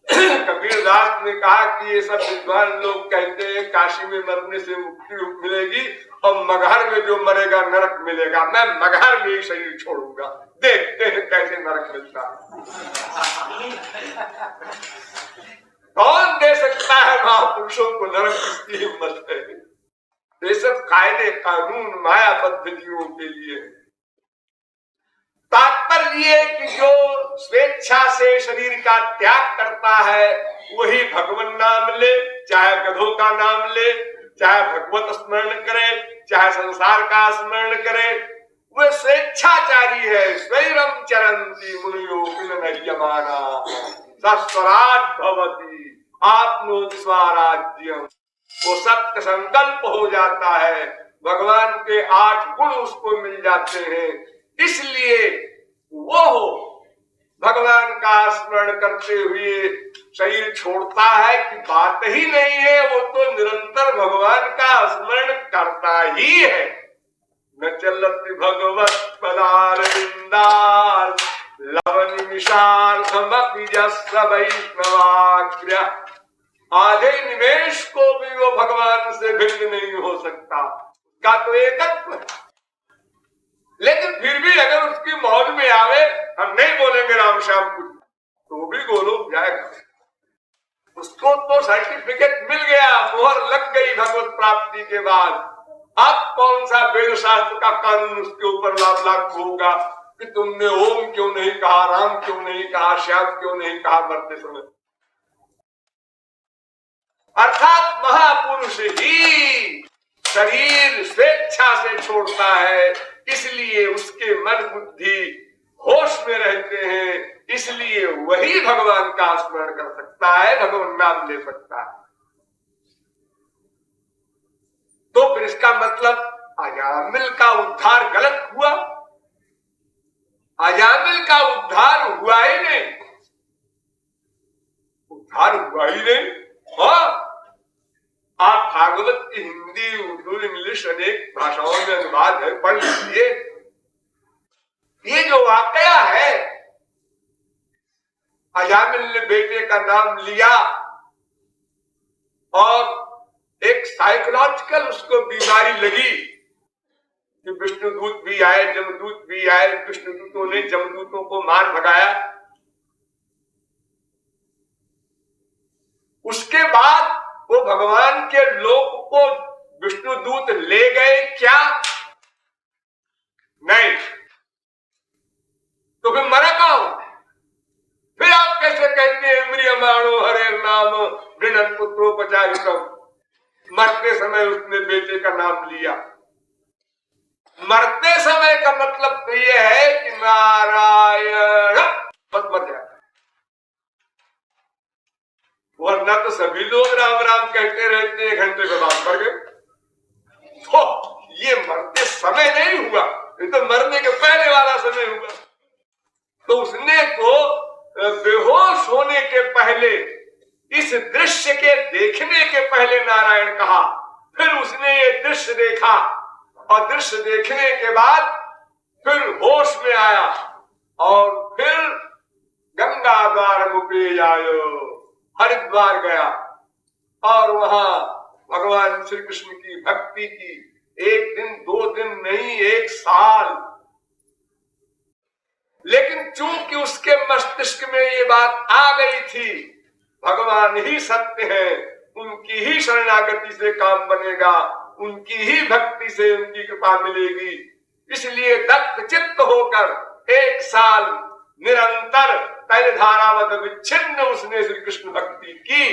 कबीर दास ने कहा कि ये सब विद्वान लोग कहते हैं काशी में मरने से मुक्ति मिलेगी और मगहर में जो मरेगा नरक मिलेगा। मैं मगहर में ही शरीर छोड़ूंगा, देखते हैं कैसे नरक मिलता है। कौन दे सकता है महापुरुषों को नरक? किसकी हिम्मत है? ये सब कायदे कानून मायाबद्ध जीवों के लिए। तात्पर्य कि जो स्वेच्छा से शरीर का त्याग करता है वही भगवान नाम ले, चाहे गधों का नाम ले, चाहे भगवत स्मरण करे, चाहे संसार का स्मरण करे, वे स्वेच्छाचारी है। स्वैरम चरंती मुनियो विनयमाना सस्वराट भवति आत्मोद स्वराज्यम। वो सत्य संकल्प हो जाता है, भगवान के 8 गुण उसको मिल जाते हैं। इसलिए वो भगवान का स्मरण करते हुए शरीर छोड़ता है कि बात ही नहीं है, वो तो निरंतर भगवान का स्मरण करता ही है। न चलति भगवत पदारविंदार लवनि मिशार्धमपि जस्स वैष्णवाग्र्य। आधे निमेश को भी वो भेद नहीं हो सकता, उसका तो एकत्व है। लेकिन फिर भी अगर उसकी मौज में आवे, हम नहीं बोलेंगे राम श्याम कुछ, तो भी गोलोक जाएगा। उसको तो सर्टिफिकेट मिल गया, मोहर लग गई भगवत प्राप्ति के बाद। अब कौन सा वेद शास्त्र का कानून उसके ऊपर लागू होगा कि तुमने ओम क्यों नहीं कहा, राम क्यों नहीं कहा, श्याम क्यों नहीं कहा मरते समय। अर्थात महापुरुष ही शरीर स्वेच्छा से छोड़ता है, इसलिए उसके मन बुद्धि होश में रहते हैं, इसलिए वही भगवान का स्मरण कर सकता है, भगवान नाम ले सकता है। तो फिर इसका मतलब अजामिल का उद्धार गलत हुआ? अजामिल का उद्धार हुआ ही नहीं, उद्धार हुआ ही नहीं। हाँ, आप भागवत की हिंदी, उर्दू, इंग्लिश अनेक भाषाओं में अनुवाद है, पढ़ लीजिए। ये जो वाकया है, अजामिल ने बेटे का नाम लिया और एक साइकोलॉजिकल उसको बीमारी लगी कि विष्णुदूत भी आए, जमदूत भी आए, विष्णुदूतों ने जमदूतों को मार भगाया। उसके बाद वो भगवान के लोक को विष्णुदूत ले गए क्या? नहीं। तो फिर मरा कौन? फिर आप कैसे कहते हैं म्रियमाणो हरे नाम वृणन पुत्रोपचारितम? मरते समय उसने बेटे का नाम लिया। मरते समय का मतलब तो यह है कि नारायण बस मर जाए, वरना तो सभी लोग राम राम कहते रहते, 1 घंटे के बाद मर गए। तो ये मरते समय नहीं हुआ, ये तो मरने के पहले वाला समय हुआ। तो उसने तो बेहोश होने के पहले, इस दृश्य के देखने के पहले नारायण कहा, फिर उसने ये दृश्य देखा और दृश्य देखने के बाद फिर होश में आया और फिर गंगा द्वार मुपे आयो, हरिद्वार गया और वहां भगवान श्री कृष्ण की भक्ति की 1 दिन 2 दिन नहीं, 1 साल। लेकिन चूंकि उसके मस्तिष्क में ये बात आ गई थी, भगवान ही सत्य है, उनकी ही शरणागति से काम बनेगा, उनकी ही भक्ति से उनकी कृपा मिलेगी, इसलिए दत्त चित्त होकर 1 साल निरंतर तैलधारावत विच्छिन्न उसने श्री कृष्ण भक्ति की।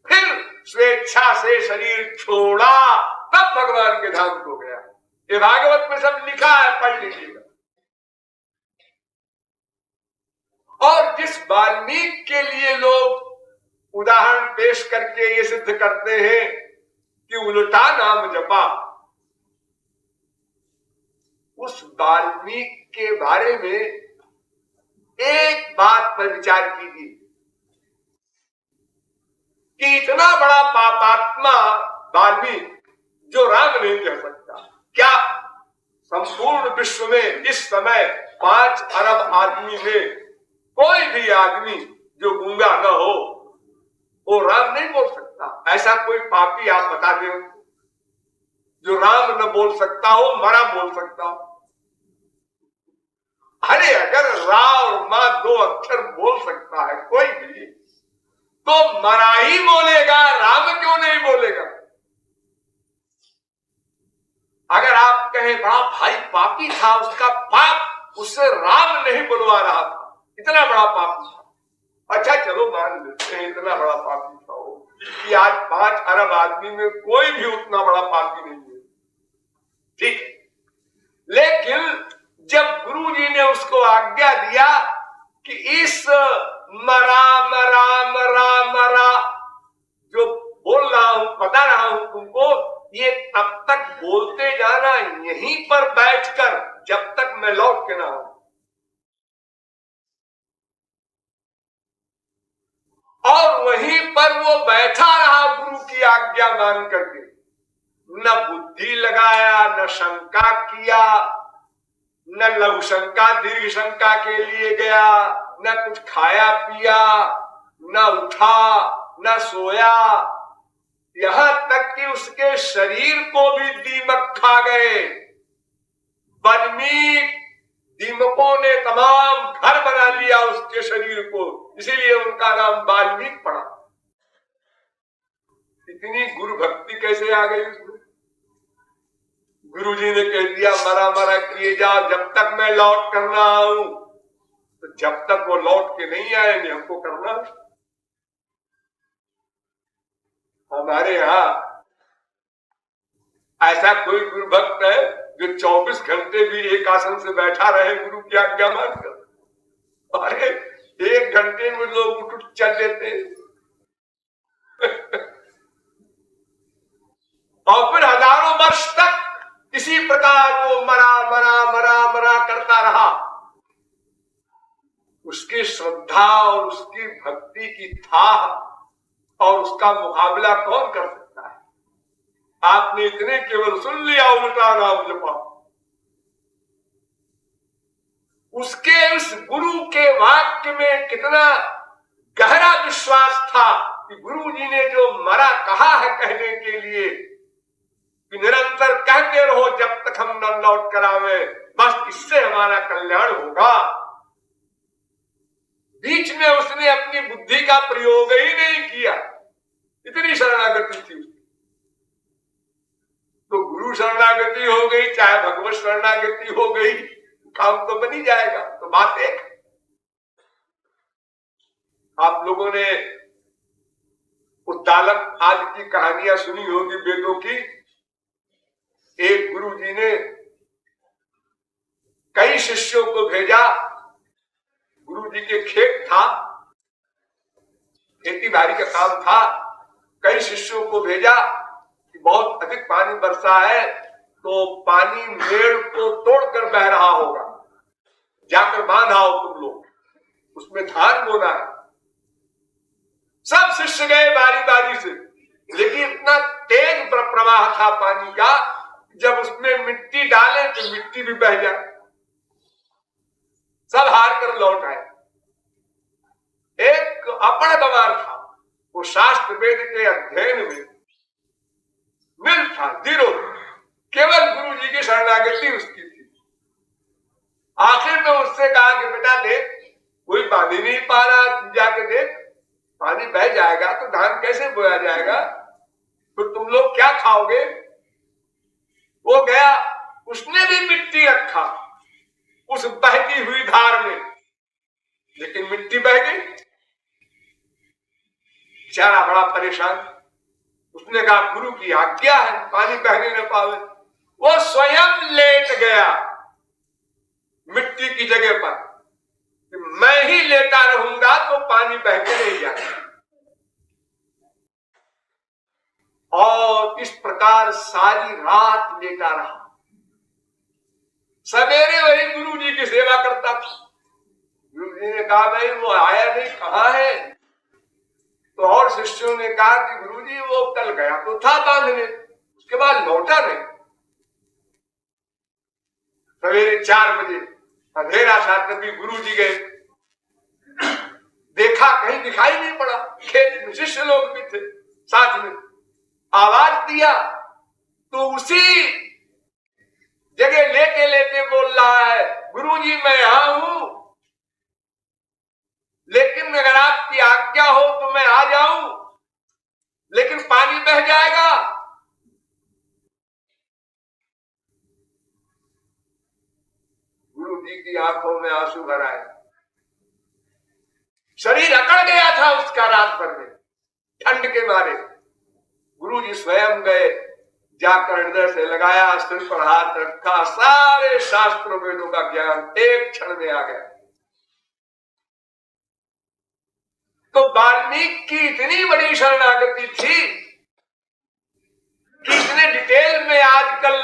फिर स्वेच्छा से शरीर छोड़ा, तब भगवान के धाम को गया। ये भागवत में सब लिखा है, पढ़ लीजिएगा। और जिस वाल्मीकि के लिए लोग उदाहरण पेश करके ये सिद्ध करते हैं कि उल्टा नाम जपा, उस वाल्मीकि के बारे में एक बात पर विचार कीजिए कि इतना बड़ा पापात्मा वाल्मीकि जो राम नहीं कह सकता, क्या संपूर्ण विश्व में इस समय 5 अरब आदमी में कोई भी आदमी जो गूंगा न हो वो राम नहीं बोल सकता? ऐसा कोई पापी आप बता दें जो राम न बोल सकता हो, मरा बोल सकता हो? अरे अगर रा और मां 2 अक्षर बोल सकता है कोई भी, तो मरा ही बोलेगा, राम क्यों नहीं बोलेगा? अगर आप कहें बड़ा भाई पापी था, उसका पाप उससे राम नहीं बुलवा रहा था, इतना बड़ा पापी था। अच्छा चलो मान लेते हैं इतना बड़ा पापी था वो, कि आज 5 अरब आदमी में कोई भी उतना बड़ा पापी नहीं है, ठीक है। लेकिन जब गुरु जी ने उसको आज्ञा दिया कि इस मरा मरा मरा मरा जो बोल रहा हूं, बता रहा हूं तुमको, ये तब तक बोलते जाना यहीं पर बैठकर जब तक मैं लौट के ना आऊं। और वहीं पर वो बैठा रहा गुरु की आज्ञा मान करके, न बुद्धि लगाया, न शंका किया, न लघु शंका दीर्घ शंका के लिए गया, न कुछ खाया पिया, न उठा, न सोया। यहां तक कि उसके शरीर को भी दीमक खा गए। वाल्मीकि दीमकों ने तमाम घर बना लिया उसके शरीर को, इसीलिए उनका नाम वाल्मीकि पड़ा। इतनी गुरु भक्ति कैसे आ गई उसमें? गुरुजी ने कह दिया मरा मरा किए जाओ, जब तक मैं लौट करना आऊं, तो जब तक वो लौट के नहीं आएंगे हमको करना। हमारे यहां ऐसा कोई गुरु भक्त है जो 24 घंटे भी एक आसन से बैठा रहे गुरु की आज्ञा मानकर? अरे 1 घंटे में लोग उठ चल देते और फिर हजारों वर्ष तक इसी प्रकार वो मरा मरा मरा मरा करता रहा। उसकी श्रद्धा और उसकी भक्ति की था और उसका मुकाबला कौन कर सकता है? आपने इतने केवल सुन लिया उल्टा नाम जपा। उसके उस गुरु के वाक्य में कितना गहरा विश्वास था कि गुरु जी ने जो मरा कहा है कहने के लिए कि निरंतर कहते रहो जब तक हम न लौट कर आवे, बस इससे हमारा कल्याण होगा। बीच में उसने अपनी बुद्धि का प्रयोग ही नहीं किया, इतनी शरणागति थी। तो गुरु शरणागति हो गई चाहे भगवत शरणागति हो गई, काम तो बनी जाएगा। तो बात एक, आप लोगों ने उद्दालक आदि की कहानियां सुनी होगी वेदों की। एक गुरु जी ने कई शिष्यों को भेजा। गुरु जी के खेत था, खेती बाड़ी का काम था। कई शिष्यों को भेजा कि बहुत अधिक पानी बरसा है तो पानी मेड़ को तोड़कर बह रहा होगा, जाकर बांध आओ तुम लोग, उसमें धान बोना है। सब शिष्य गए बारी बारी से, लेकिन इतना तेज प्रवाह था पानी का, जब उसमें मिट्टी डाले तो मिट्टी भी बह जाए। सब हार कर लौट आए। एक अपड़ गवार था, वो शास्त्र वेद के अध्ययन में मिल था, जीरो, केवल गुरु जी की शरणागति उसकी थी। आखिर में उससे कहा कि बेटा देख, कोई पानी नहीं पा रहा, तू जाके देख, पानी बह जाएगा तो धान कैसे बोया जाएगा, फिर तुम लोग क्या खाओगे? वो गया, उसने भी मिट्टी रखा उस बहती हुई धार में, लेकिन मिट्टी बह गई। बेचारा बड़ा परेशान। उसने कहा गुरु की आज्ञा है, पानी बहने न पावे। वो स्वयं लेट गया मिट्टी की जगह पर कि मैं ही लेटा रहूंगा तो पानी बह के नहीं जाएगा। और इस प्रकार सारी रात लेटा रहा। सवेरे वही गुरु जी की सेवा करता था। गुरु जी ने कहा भाई वो आया नहीं, कहाँ है? तो और शिष्यों ने कहा कि गुरु जी वो कल गया तो था बांधने, उसके बाद लौटा नहीं। सवेरे 4 बजे अंधेरा था, तभी गुरु जी गए, देखा कहीं दिखाई नहीं पड़ा। खेत में शिष्य लोग भी थे साथ में, आवाज दिया तो उसी जगह लेटे लेटे बोल रहा है, गुरुजी मैं यहां हूं, लेकिन अगर आपकी आज्ञा हो तो मैं आ जाऊं, लेकिन पानी बह जाएगा। गुरु जी की आंखों में आंसू भर आए। शरीर अकड़ गया था उसका रात भर में ठंड के मारे। गुरु जी स्वयं गए, जाकर हृदय से लगाया, सिर पर हाथ रखा, सारे शास्त्रों वेदों का ज्ञान एक क्षण में आ गया। तो वाल्मीकि की इतनी बड़ी शरणागति थी कि इतने डिटेल में आजकल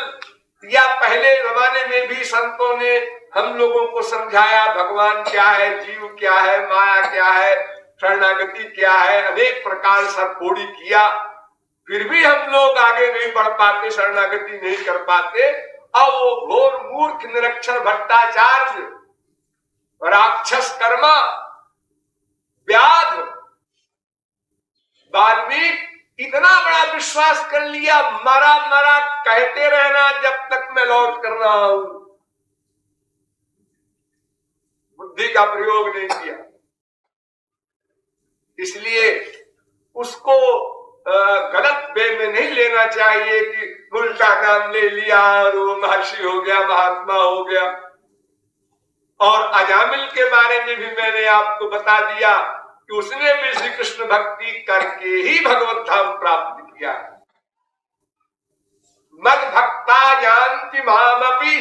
या पहले जमाने में भी संतों ने हम लोगों को समझाया भगवान क्या है, जीव क्या है, माया क्या है, शरणागति क्या है, अनेक प्रकार सरफोड़ी किया, फिर भी हम लोग आगे नहीं बढ़ पाते, शरणागति नहीं कर पाते। अब वो घोर मूर्ख निरक्षर भट्टाचार्य, राक्षस कर्मा, व्याध, वाल्मीकि इतना बड़ा विश्वास कर लिया, मरा मरा कहते रहना जब तक मैं लौट कर रहा हूं, बुद्धि का प्रयोग नहीं किया। इसलिए उसको गलत वे में नहीं लेना चाहिए कि उल्टा नाम ले लिया और वो महर्षि हो गया, महात्मा हो गया। और अजामिल के बारे में भी मैंने आपको बता दिया कि उसने भी श्री कृष्ण भक्ति करके ही भगवत धाम प्राप्त किया। मद भक्ता जानति मामपि,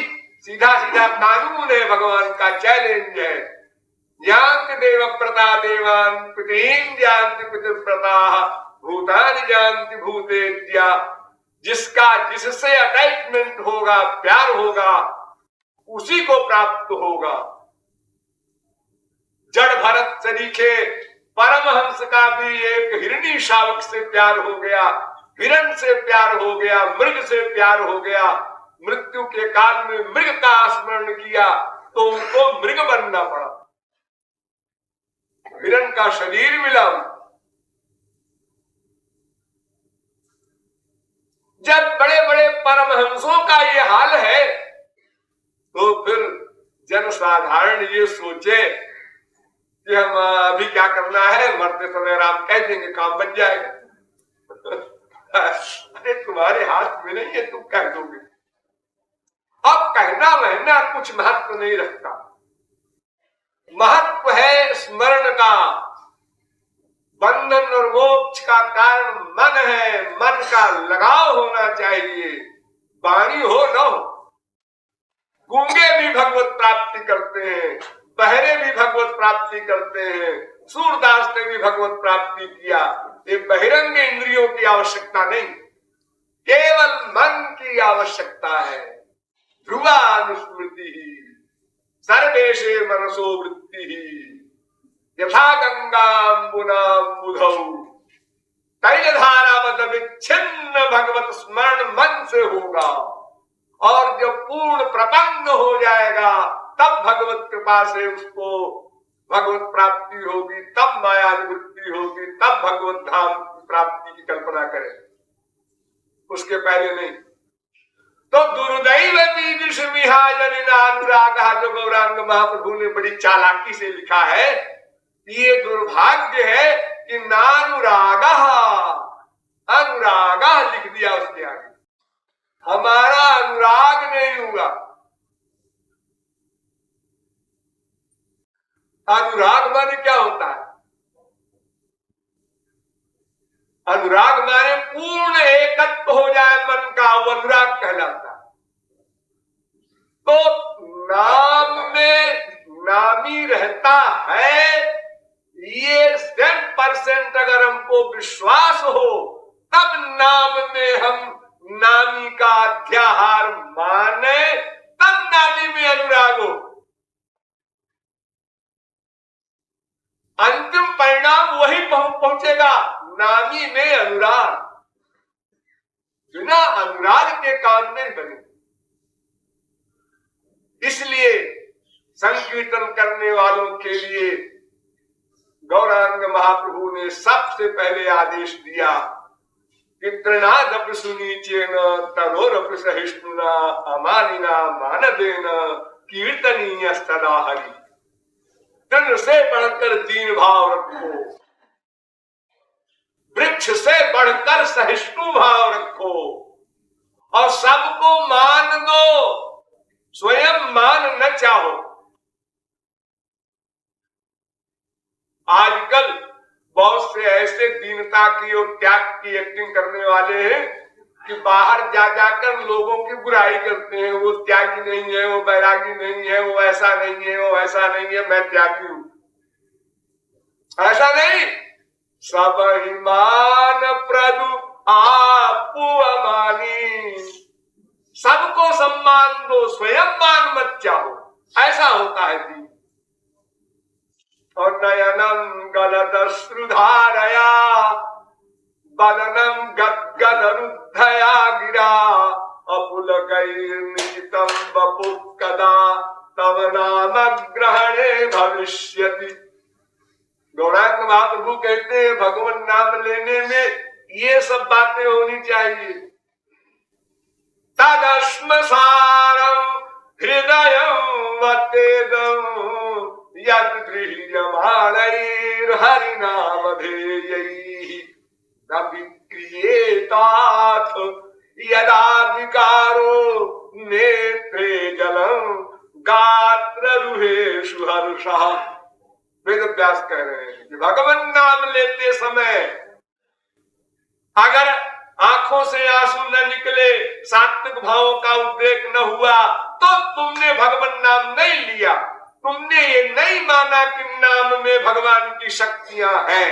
सीधा सीधा कानून है, भगवान का चैलेंज है। जानति देव प्रता देवान पितरीन जानति पितृप्रता भूतानि जानति भूतेज्या। जिसका जिससे अटैचमेंट होगा, प्यार होगा, उसी को प्राप्त होगा। जड़ भरत सरीखे परमहंस का भी एक हिरणी शावक से प्यार हो गया, हिरण से प्यार हो गया, मृग से प्यार हो गया। मृत्यु के काल में मृग का स्मरण किया तो उनको मृग बनना पड़ा, हिरण का शरीर मिला। जब बड़े बड़े परमहंसों का ये हाल है तो फिर जनसाधारण ये सोचे कि हम अभी क्या करना है, मरते समय राम कह देंगे काम बन जाएगा। अरे तुम्हारे हाथ में नहीं है, तुम कह दोगे। अब कहना वहना कुछ महत्व नहीं रखता, महत्व है स्मरण का। बंधन और मोक्ष का कारण मन है, मन का लगाव होना चाहिए, वाणी हो न हो। गूंगे भी भगवत प्राप्ति करते हैं, बहरे भी भगवत प्राप्ति करते हैं। सूरदास ने भी भगवत प्राप्ति किया। ये बहिरंग इंद्रियों की आवश्यकता नहीं, केवल मन की आवश्यकता है। ध्रुवानुस्मृति ही सर्वेशे मनसो वृत्ति ही यथा गंगाम्बुनाम्बुधौ तैलधारावत विच्छिन्न भगवत स्मरण मन से होगा। और जब पूर्ण प्रपन्न हो जाएगा तब भगवत कृपा से उसको भगवत प्राप्ति होगी, तब माया निवृत्ति होगी, तब भगवत धाम प्राप्ति की कल्पना करें, उसके पहले नहीं। तो दुर्दैव अनुराग, जो गौरांग महाप्रभु ने बड़ी चालाकी से लिखा है, ये दुर्भाग्य है कि नानुराग, अनुराग लिख दिया उसके आगे, हमारा अनुराग नहीं हुआ। अनुराग माने क्या होता है? अनुराग माने पूर्ण एकत्व हो जाए मन का, वो अनुराग कहलाता है। तो नाम में नामी रहता है, ये 100% अगर हमको विश्वास हो तब नाम में हम नामी का अध्याहार माने, तब नामी में अनुराग हो। अंतिम परिणाम वही पहुंचेगा, नामी में अनुराग। बिना अनुराग के काम नहीं बने। इसलिए संकीर्तन करने वालों के लिए गौरांग महाप्रभु ने सबसे पहले आदेश दिया कि तृणादपि सुनीचेन तरोरपि सहिष्णुना अमानिना मानदेन कीर्तनीय सदा हरि। तृण से बढ़कर दीन भाव रखो, वृक्ष से बढ़कर सहिष्णु भाव रखो, और सबको मान दो, स्वयं मान न चाहो। आजकल बहुत से ऐसे दीनता की और त्याग की एक्टिंग करने वाले हैं कि बाहर जा जाकर लोगों की बुराई करते हैं। वो त्यागी नहीं है, वो बैरागी नहीं है, वो ऐसा नहीं है, वो ऐसा नहीं है, मैं त्यागी हूं। ऐसा नहीं, सब मान प्रभु आपू अमानी। सबको सम्मान दो, स्वयं मान मत चाहो, ऐसा होता है दीन। और नयनम गलदश्रुधारया वदनम गद्गदरुद्धया गिरा अपुलकैर्निशितं वपुः कदा तव नाम ग्रहणे भविष्यति। गौरांग महाप्रभु कहते हैं भगवान नाम लेने में ये सब बातें होनी चाहिए। तदश्मसारं हृदयं वतेदं यद्गृह्यमाणैर्हरिनामधेयैः न विक्रियेताथ यदा विकारो नेत्रे जलं गात्ररुहेषु हर्षः। वेद व्यास कह रहे हैं कि भगवान नाम लेते समय अगर आंखों से आंसू न निकले, सात्विक भावों का उद्रेक न हुआ, तो तुमने भगवान नाम नहीं लिया। तुमने ये नहीं माना कि नाम में भगवान की शक्तियां हैं।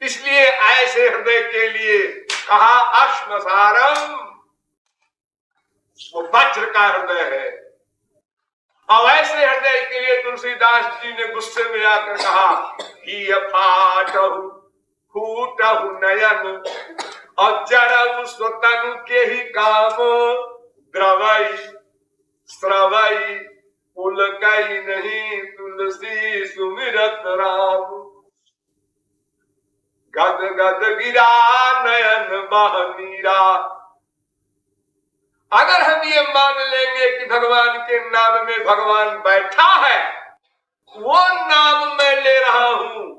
इसलिए ऐसे हृदय के लिए कहा अश्मसारम, वो वज्र का हृदय है। और ऐसे हृदय के लिए तुलसीदास जी ने गुस्से में आकर कहा कि फूटहु नयन और जड़ऊ स्वतन के ही काम, द्रवई स्रवई पुलकई नहीं तुलसी सुमिरत राम। गद गद गिरा नयन बह नीरा। अगर हम ये मान लेंगे कि भगवान के नाम में भगवान बैठा है, वो नाम मैं ले रहा हूं,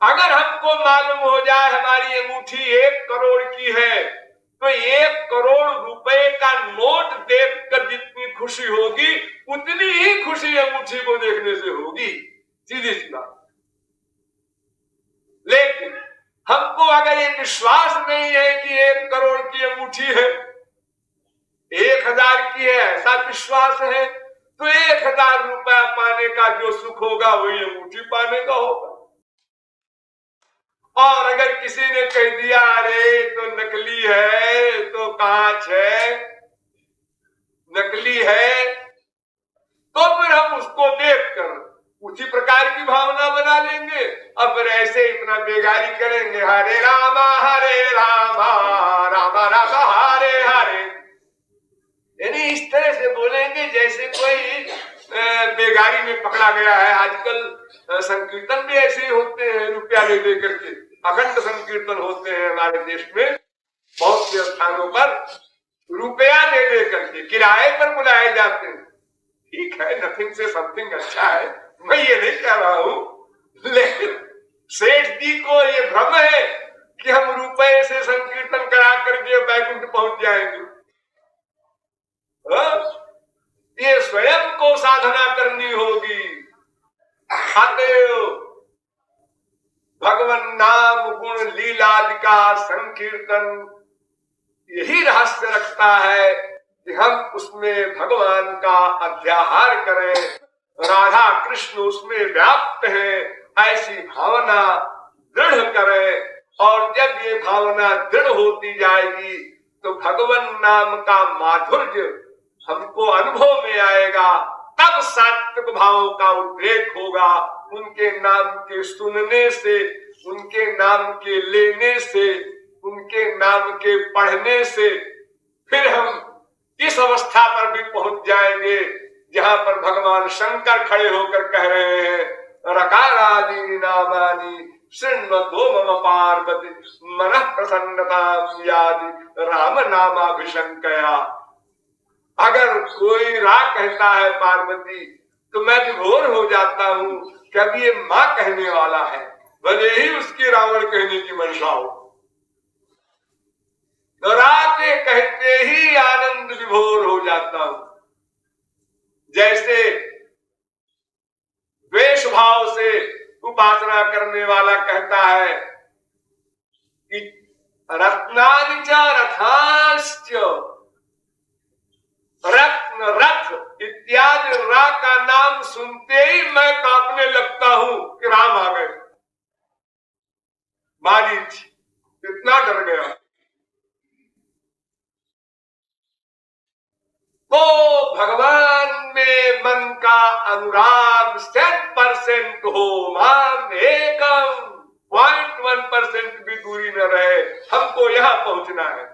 अगर हमको मालूम हो जाए हमारी अंगूठी 1 करोड़ की है, तो 1 करोड़ रुपए का नोट देखकर जितनी खुशी होगी उतनी ही खुशी अंगूठी को देखने से होगी। सीधी सी बात। लेकिन हमको अगर ये विश्वास नहीं है कि 1 करोड़ की अंगूठी है, 1000 की है, ऐसा विश्वास है, तो 1000 रुपया पाने का जो सुख होगा वही अंगूठी पाने का होगा। और अगर किसी ने कह दिया अरे तो नकली है, तो कांच है, नकली है, तो फिर हम उसको देखकर उसी प्रकार की भावना बना लेंगे और फिर ऐसे इतना बेगारी करेंगे, हरे रामा रामा रामा हरे हरे। यानी इस तरह से बोलेंगे जैसे कोई बेगारी में पकड़ा गया है। आजकल संकीर्तन भी ऐसे ही होते हैं, रुपया ले दे करके अखंड संकीर्तन होते हैं हमारे देश में। बहुत से स्थानों पर रुपया ले दे करके किराए पर बुलाए जाते हैं। ठीक है, नथिंग से समथिंग अच्छा है, मैं ये नहीं कह रहा हूं, लेकिन सेठ जी को ये भ्रम है कि हम रुपए से संकीर्तन करा करके बैकुंठ पहुंच जाएंगे। ये स्वयं को साधना करनी होगी। अतएव भगवान नाम गुण लीलादि का संकीर्तन यही रहस्य रखता है कि हम उसमें भगवान का अध्याहार करें, राधा कृष्ण उसमें व्याप्त है, ऐसी भावना दृढ़ करें। और जब ये भावना दृढ़ होती जाएगी तो भगवान नाम का माधुर्य हमको अनुभव में आएगा। तब सात्विक भावों का उद्रेक होगा। उनके नाम के सुनने से, उनके नाम के लेने से, उनके नाम के पढ़ने से फिर हम इस अवस्था पर भी पहुंच जाएंगे जहां पर भगवान शंकर खड़े होकर कह रहे हैं रकारादि नामानि शृण्वतो मम पार्वती मनः प्रसन्नतां याति राम नामाभिशंकया। अगर कोई राग कहता है पार्वती तो मैं विभोर हो जाता हूं कि अब ये मां कहने वाला है, भले ही उसकी रावण कहने की मंशा हो। तो राग के कहते ही आनंद विभोर हो जाता हूं। जैसे द्वेष भाव से उपासना करने वाला कहता है कि रत्नानि च रथाश्च, रत्न रथ इत्यादि रा का नाम सुनते ही मैं कांपने लगता हूं कि राम आ गए। मारीच इतना डर गया। तो भगवान में मन का अनुराग 100% हो, मान एकम 0.1% भी दूरी न रहे। हमको यहां पहुंचना है,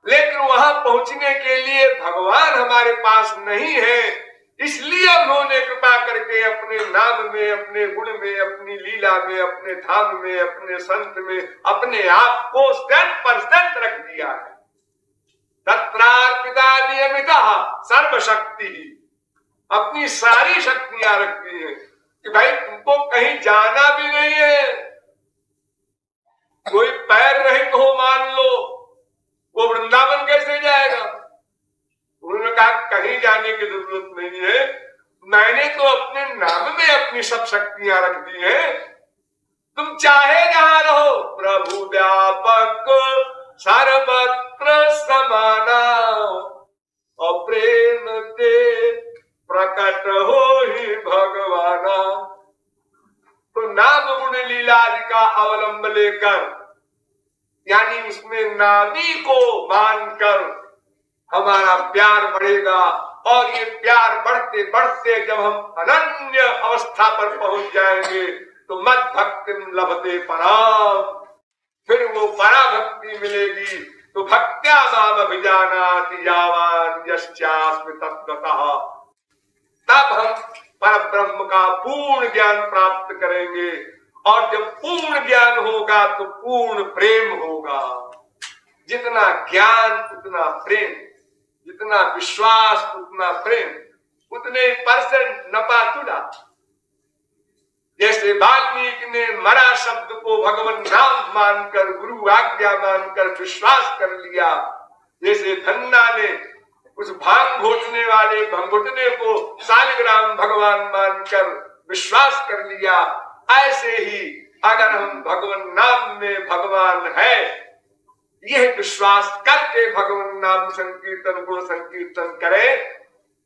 लेकिन वहां पहुंचने के लिए भगवान हमारे पास नहीं है, इसलिए उन्होंने कृपा करके अपने नाम में, अपने गुण में, अपनी लीला में, अपने धाम में, अपने संत में अपने आप को 100% रख दिया है। तत्रार्पिता नियमिता सर्वशक्ति, अपनी सारी शक्तियां रखती हैं कि भाई तुमको कहीं जाना भी नहीं है। कोई पैर रहित हो मान लो, वो वृंदावन कैसे जाएगा? उन्होंने कहा कहीं जाने की जरूरत नहीं है, मैंने तो अपने नाम में अपनी सब शक्तियां रख दी हैं। तुम चाहे जहां रहो, प्रभु व्यापक सर्वत्र समाना, और प्रेम के प्रकट हो ही भगवाना। तो नाम गुण लीला का अवलंब लेकर, यानी उसमें नामी को मानकर हमारा प्यार बढ़ेगा, और ये प्यार बढ़ते बढ़ते जब हम अनन्य अवस्था पर पहुंच जाएंगे तो मद भक्ति लभते पराम, फिर वो पराभक्ति मिलेगी। तो भक्त्या माम अभिजानाति यावान यश्चास्मि तत्त्वतः, तब हम पर ब्रह्म का पूर्ण ज्ञान प्राप्त करेंगे। और जब पूर्ण ज्ञान होगा तो पूर्ण प्रेम होगा। जितना ज्ञान उतना प्रेम, जितना विश्वास उतना प्रेम, उतने परसेंट नपा तुला। जैसे वाल्मीकि ने मरा शब्द को भगवान नाम मानकर, गुरु आज्ञा मानकर विश्वास कर लिया, जैसे धन्ना ने उस भांग घोटने वाले भंगुटने को शालिग्राम भगवान मानकर विश्वास कर लिया, ऐसे ही अगर हम भगवान नाम में भगवान है यह विश्वास करके भगवान नाम संकीर्तन, गुण संकीर्तन करें,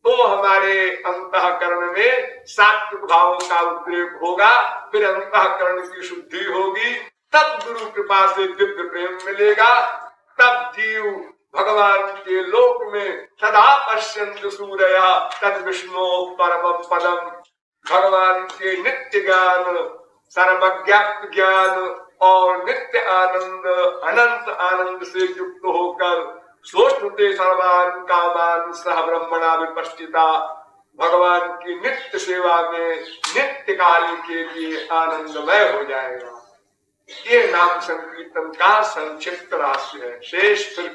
तो हमारे अंतःकरण में सात्विक भावों का उद्रेक होगा, फिर अंतःकरण की शुद्धि होगी, तब गुरु कृपा से दिव्य प्रेम मिलेगा। तब जीव भगवान के लोक में सदा पश्यन्त सूरया तद विष्णु परम पदम, भगवान के नित्य ज्ञान, सर्वज्ञात ज्ञान और नित्य आनंद, अनंत आनंद से युक्त होकर सोचते सर्वान कामान सह ब्रह्मणा विपश्चिता, भगवान की नित्य सेवा में नित्य काल के लिए आनंदमय हो जाएगा। ये नाम संकीर्तन का संक्षिप्त रहस्य है। शेष फिर